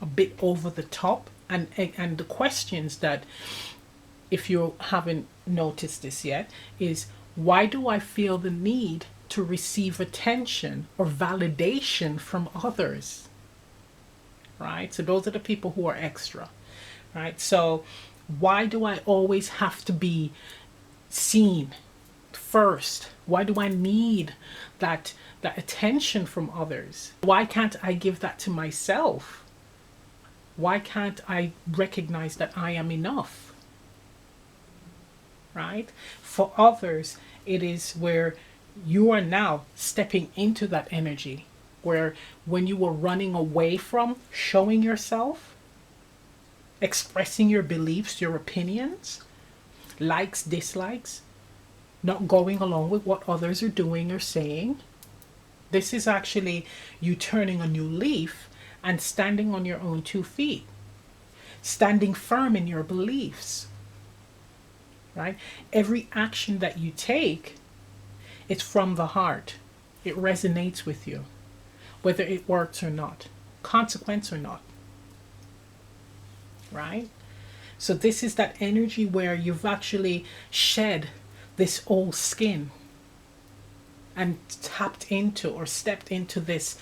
a bit over the top, and the questions that, if you haven't noticed this yet, is why do I feel the need to receive attention or validation from others? Right? So those are the people who are extra, right? So why do I always have to be seen first? Why do I need that attention from others? Why can't I give that to myself? Why can't I recognize that I am enough? Right? For others, it is where you are now stepping into that energy, where when you were running away from showing yourself, expressing your beliefs, your opinions, likes, dislikes, not going along with what others are doing or saying. This is actually you turning a new leaf and standing on your own 2 feet, standing firm in your beliefs, right? Every action that you take, it's from the heart. It resonates with you, whether it works or not, consequence or not, right? So this is that energy where you've actually shed this old skin and tapped into or stepped into this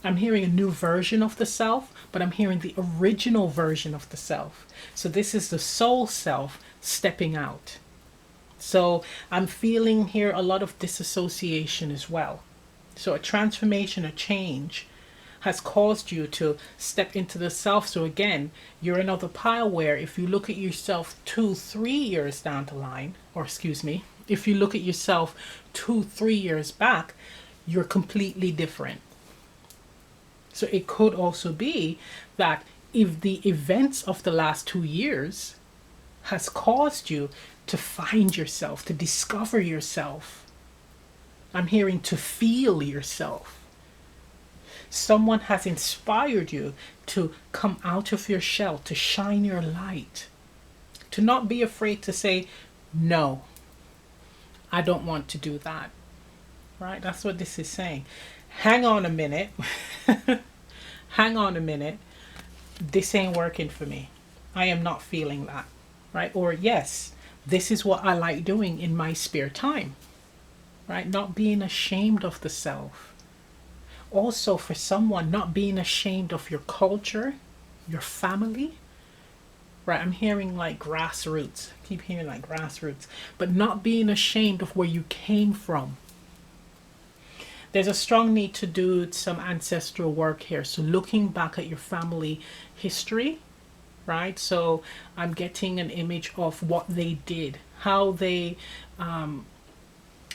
I'm hearing a new version of the self, but I'm hearing the original version of the self. So this is the soul self stepping out. So I'm feeling here a lot of disassociation as well. So a transformation, a change has caused you to step into the self. So again, you're another pile where if you look at yourself 2-3 years down the line, or excuse me, if you look at yourself 2-3 years back, you're completely different. So it could also be that if the events of the last 2 years has caused you to find yourself, to discover yourself, I'm hearing to feel yourself. Someone has inspired you to come out of your shell, to shine your light, to not be afraid to say, no, I don't want to do that. Right? That's what this is saying. Hang on a minute. Hang on a minute. This ain't working for me. I am not feeling that. Right? Or yes, this is what I like doing in my spare time. Right? Not being ashamed of the self. Also, for someone, not being ashamed of your culture, your family. Right? I'm hearing like grassroots. I keep hearing like grassroots. But not being ashamed of where you came from. There's a strong need to do some ancestral work here. So looking back at your family history, right? So I'm getting an image of what they did, how they,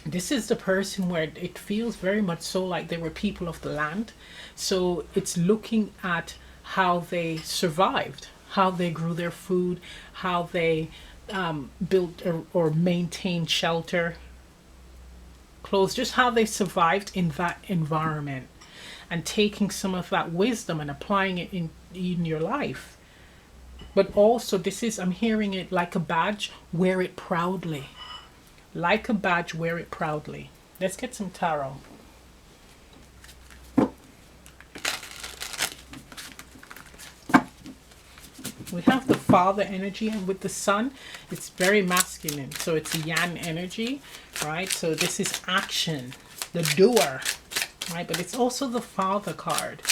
this is the person where it feels very much so like they were people of the land. So it's looking at how they survived, how they grew their food, how they built or maintained shelter, clothes, just how they survived in that environment, and taking some of that wisdom and applying it in your life. But also this is, I'm hearing it like a badge, wear it proudly. Like a badge, wear it proudly. Let's get some tarot. We have the father energy, and with the sun, it's very masculine. So it's yang energy, right? So this is action, the doer, right? But it's also the father card,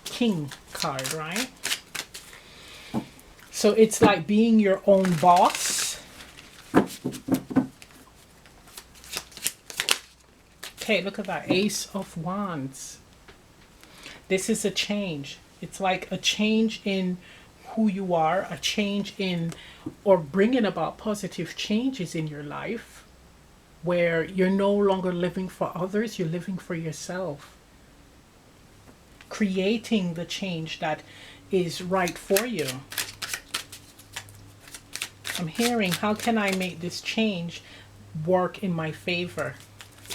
king card, right? So it's like being your own boss. Okay, look at that, Ace of Wands. This is a change. It's like a change in who you are, a change in, or bringing about positive changes in your life where you're no longer living for others, you're living for yourself. Creating the change that is right for you. I'm hearing, how can I make this change work in my favor?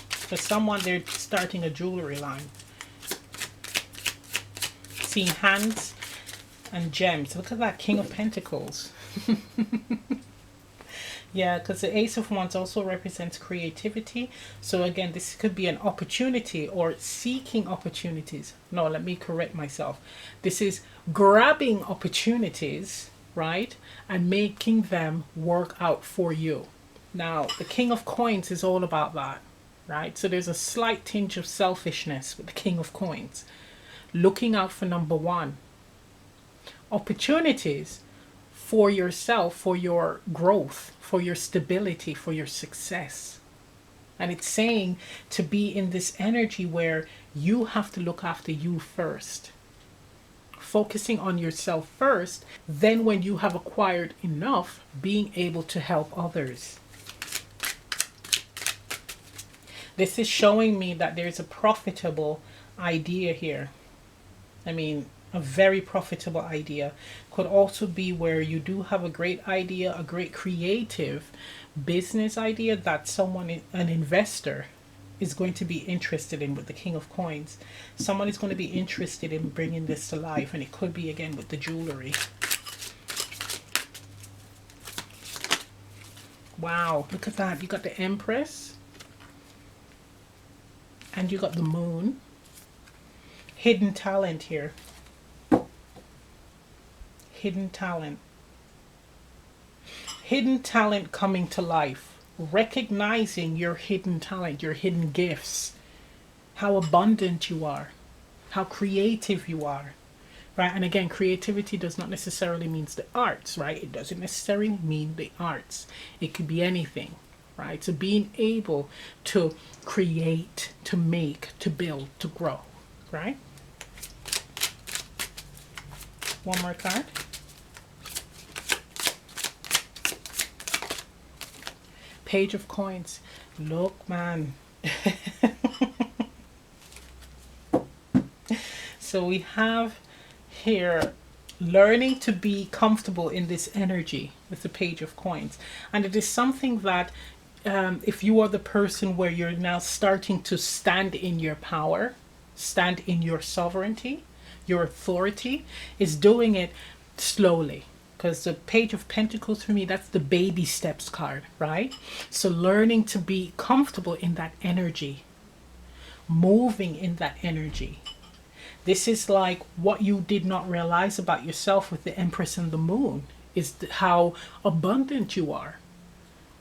For someone, they're starting a jewelry line. Seeing hands and gems. Look at that, King of Pentacles. Yeah, because the Ace of Wands also represents creativity. So again, this could be an opportunity or seeking opportunities. No, let me correct myself. This is grabbing opportunities, right? And making them work out for you. Now, the King of Coins is all about that, right? So there's a slight tinge of selfishness with the King of Coins. Looking out for number one. Opportunities for yourself, for your growth, for your stability, for your success. And it's saying to be in this energy where you have to look after you first. Focusing on yourself first, then when you have acquired enough, being able to help others. This is showing me that there's a profitable idea here. I mean, a very profitable idea. Could also be where you do have a great idea, a great creative business idea that someone, an investor, is going to be interested in with the King of Coins. Someone is going to be interested in bringing this to life, and it could be again with the jewelry. Wow, look at that. You got the Empress and you got the Moon. Hidden talent here. Hidden talent. Hidden talent coming to life. Recognizing your hidden talent, your hidden gifts. How abundant you are. how creative you are, right? And again, creativity does not necessarily mean the arts, right? It doesn't necessarily mean the arts. It could be anything, right? So being able to create, to make, to build, to grow, right? One more card. Page of Coins. Look, man. So we have here learning to be comfortable in this energy with the Page of Coins. And it is something that if you are the person where you're now starting to stand in your power, stand in your sovereignty, your authority, is doing it slowly. Because the Page of Pentacles for me, that's the baby steps card, right? So learning to be comfortable in that energy, moving in that energy. This is like what you did not realize about yourself with the Empress and the Moon, is how abundant you are,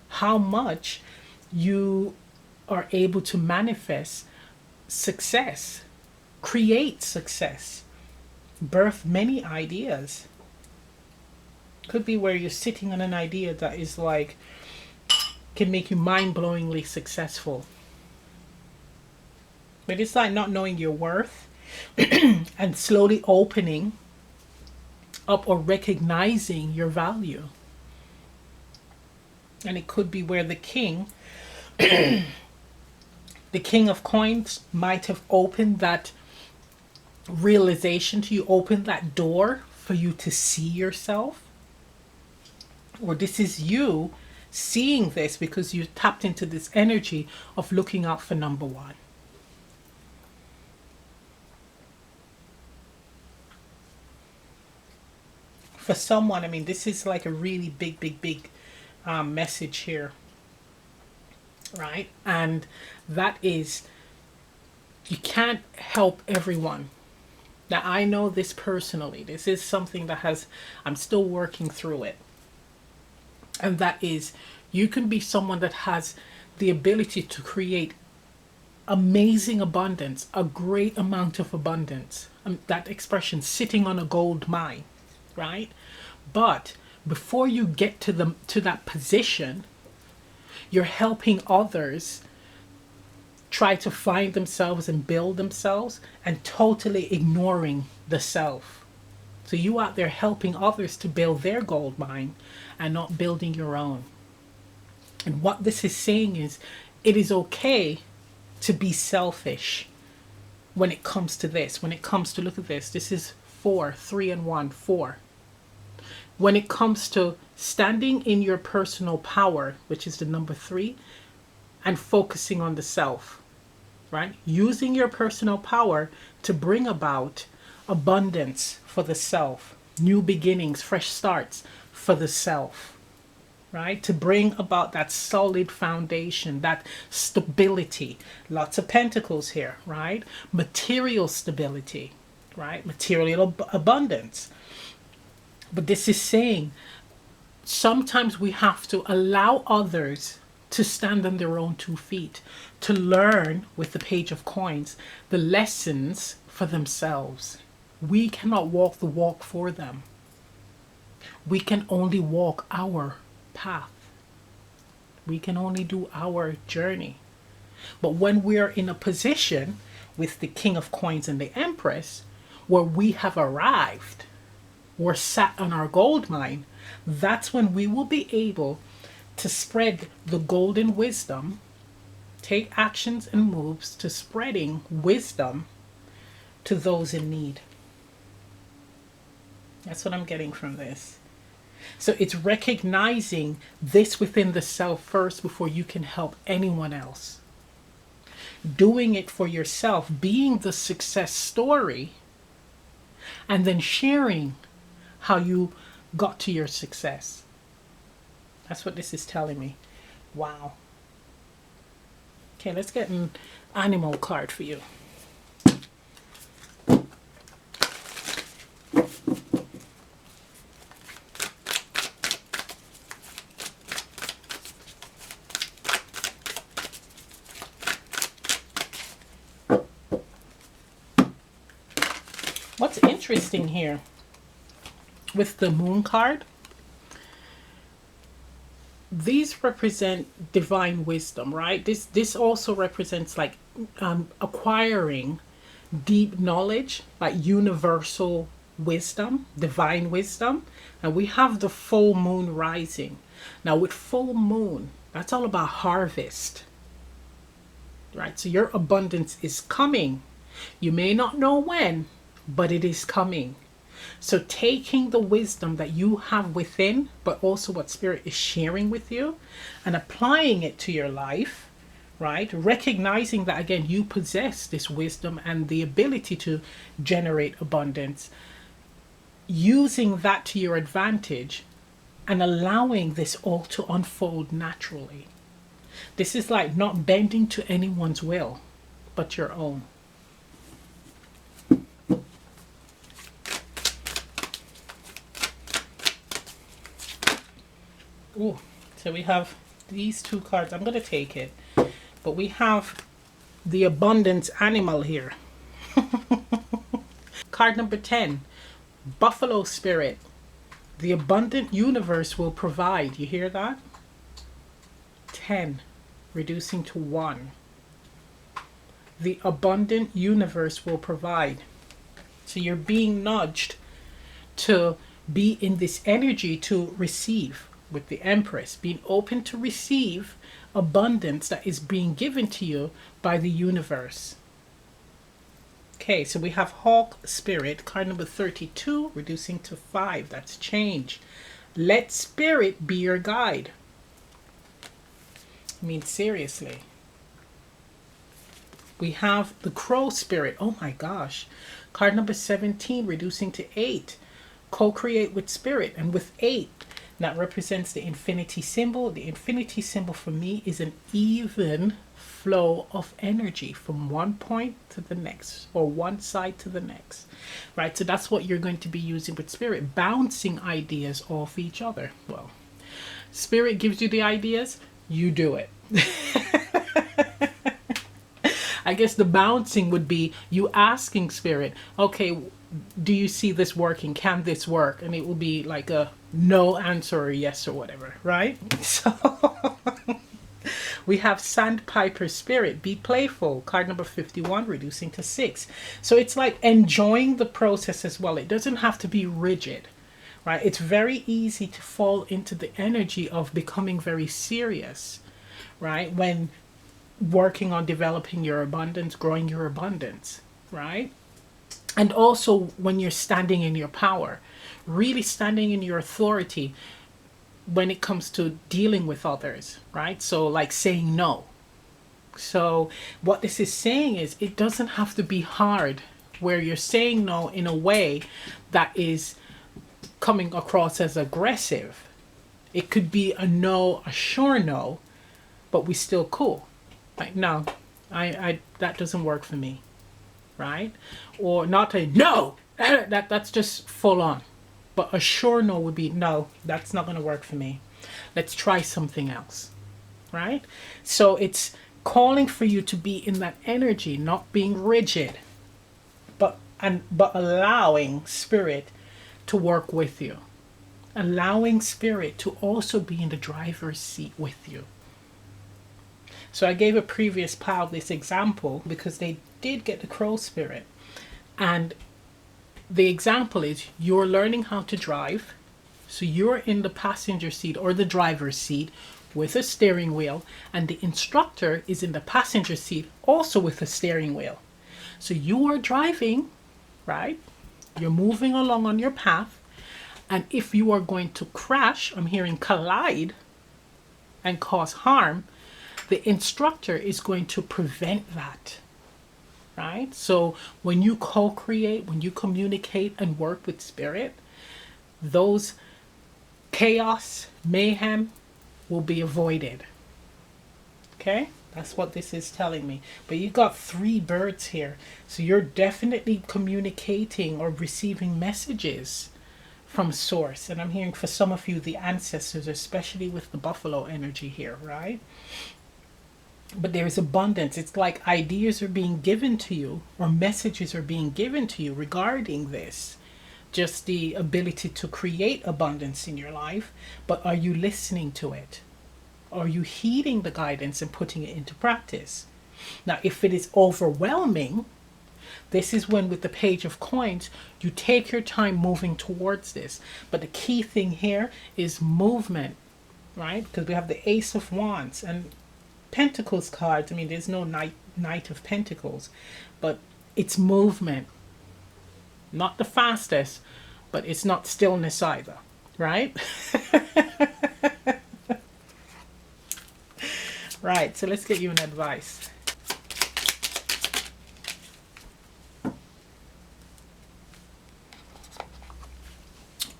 how much you are able to manifest success, create success, birth many ideas. Could be where you're sitting on an idea that is like, can make you mind-blowingly successful. But it's like not knowing your worth and slowly opening up or recognizing your value. And it could be where the king, the King of Coins might have opened that realization to you, opened that door for you to see yourself. Or this is you seeing this because you tapped into this energy of looking out for number one. For someone, I mean, this is like a really big message here, right? And that is, you can't help everyone. Now, I know this personally. This is something that I'm still working through it. And that is, you can be someone that has the ability to create amazing abundance, a great amount of abundance. That expression, sitting on a gold mine, right? But before you get to that position, you're helping others try to find themselves and build themselves and totally ignoring the self. So you out there helping others to build their gold mine and not building your own. And what this is saying is, it is okay to be selfish when it comes to this. When it comes to, look at this. This is 4, 3 and 1, 4. When it comes to standing in your personal power, which is the number 3, and focusing on the self, right? Using your personal power to bring about abundance for the self, new beginnings, fresh starts for the self, right? To bring about that solid foundation, that stability. Lots of pentacles here, right? Material stability, right? Material abundance. But this is saying sometimes we have to allow others to stand on their own 2 feet, to learn with the Page of Coins, the lessons for themselves. We cannot walk the walk for them. We can only walk our path. We can only do our journey. But when we're in a position with the King of Coins and the Empress, where we have arrived, we're sat on our gold mine, that's when we will be able to spread the golden wisdom, take actions and moves to spreading wisdom to those in need. That's what I'm getting from this. So it's recognizing this within the self first before you can help anyone else. Doing it for yourself, being the success story, and then sharing how you got to your success. That's what this is telling me. Wow. Okay, let's get an animal card for you. What's interesting here with the moon card, these represent divine wisdom, right? This also represents like acquiring deep knowledge, like universal wisdom, divine wisdom. And we have the full moon rising. Now with full moon, that's all about harvest, right? So your abundance is coming. You may not know when, but it is coming. So taking the wisdom that you have within, but also what Spirit is sharing with you, and applying it to your life, right? Recognizing that, again, you possess this wisdom and the ability to generate abundance, using that to your advantage and allowing this all to unfold naturally. This is like not bending to anyone's will, but your own. Ooh, so we have these two cards. I'm going to take it. But we have the abundance animal here. Card number 10, Buffalo Spirit. The abundant universe will provide. You hear that? 10, reducing to 1. The abundant universe will provide. So you're being nudged to be in this energy to receive with the Empress, being open to receive abundance that is being given to you by the universe. Okay, so we have Hawk Spirit, card number 32, reducing to 5. That's change. Let Spirit be your guide. I mean, seriously. We have the Crow Spirit. Oh my gosh. Card number 17, reducing to 8. Co-create with Spirit. And with 8, that represents the infinity symbol. The infinity symbol for me is an even flow of energy from one point to the next, or one side to the next, right? So that's what you're going to be using with Spirit, bouncing ideas off each other. Well, Spirit gives you the ideas, you do it. I guess the bouncing would be you asking Spirit, okay, do you see this working? Can this work? And it will be like a no answer or yes or whatever, right? So we have Sandpiper Spirit, be playful, card number 51, reducing to 6. So it's like enjoying the process as well. It doesn't have to be rigid, right? It's very easy to fall into the energy of becoming very serious, right? When working on developing your abundance, growing your abundance, right? And also when you're standing in your power, really standing in your authority when it comes to dealing with others, right? So like saying no. So what this is saying is it doesn't have to be hard, where you're saying no in a way that is coming across as aggressive. It could be a no, a sure no, but we still cool. Like, no, I that doesn't work for me, right? Or not a no, that's just full on. But a sure no would be, no, that's not going to work for me. Let's try something else, right? So it's calling for you to be in that energy, not being rigid, but allowing Spirit to work with you, allowing Spirit to also be in the driver's seat with you. So I gave a previous pile this example because they did get the Crow Spirit. And the example is you're learning how to drive. So you're in the passenger seat or the driver's seat with a steering wheel. And the instructor is in the passenger seat also with a steering wheel. So you are driving, right? You're moving along on your path. And if you are going to crash, I'm hearing collide and cause harm, the instructor is going to prevent that, right? So when you co-create, when you communicate and work with Spirit, those chaos, mayhem will be avoided. Okay? That's what this is telling me. But you got 3 birds here. So you're definitely communicating or receiving messages from source. And I'm hearing for some of you, the ancestors, especially with the buffalo energy here, right? but there is abundance. It's like ideas are being given to you, or messages are being given to you regarding this. Just the ability to create abundance in your life, but are you listening to it? Are you heeding the guidance and putting it into practice? Now, if it is overwhelming, this is when, with the Page of Coins, you take your time moving towards this. But the key thing here is movement, right? Because we have the Ace of Wands and Pentacles cards. I mean, there's no Knight of Pentacles, but it's movement. Not the fastest, but it's not stillness either, right? Right, so let's get you an advice.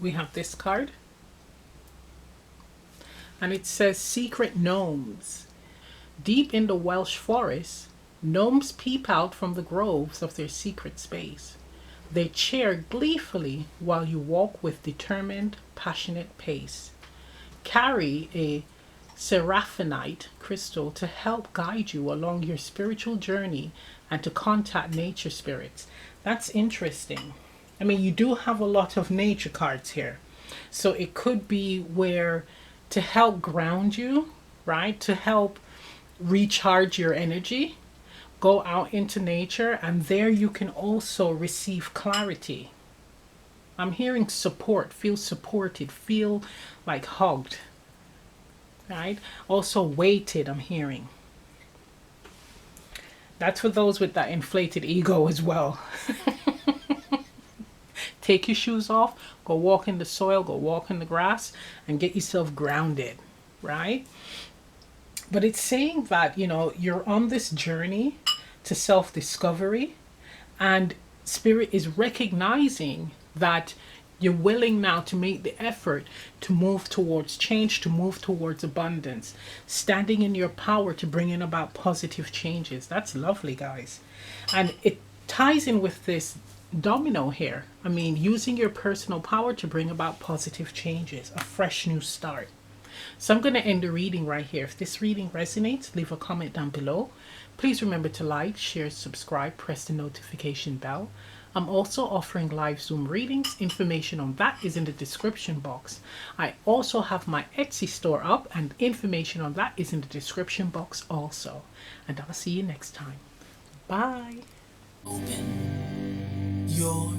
We have this card, and it says secret gnomes. Deep in the Welsh forest, gnomes peep out from the groves of their secret space. They cheer gleefully while you walk with determined, passionate pace. Carry a seraphinite crystal to help guide you along your spiritual journey and to contact nature spirits. That's interesting. I mean, you do have a lot of nature cards here. So it could be where to help ground you, right? To help recharge your energy. Go out into nature, and there you can also receive clarity. I'm hearing support, feel supported, feel like hugged, right? Also weighted, I'm hearing. That's for those with that inflated ego as well. Take your shoes off, go walk in the soil, go walk in the grass, and get yourself grounded, right? But it's saying that, you know, you're on this journey to self-discovery, and Spirit is recognizing that you're willing now to make the effort to move towards change, to move towards abundance, standing in your power to bring in about positive changes. That's lovely, guys. And it ties in with this domino here. I mean, using your personal power to bring about positive changes, a fresh new start. So I'm going to end the reading right here. If this reading resonates, leave a comment down below. Please remember to like, share, subscribe, press the notification bell. I'm also offering live Zoom readings. Information on that is in the description box. I also have my Etsy store up, and information on that is in the description box also. And I'll see you next time. Bye. Open your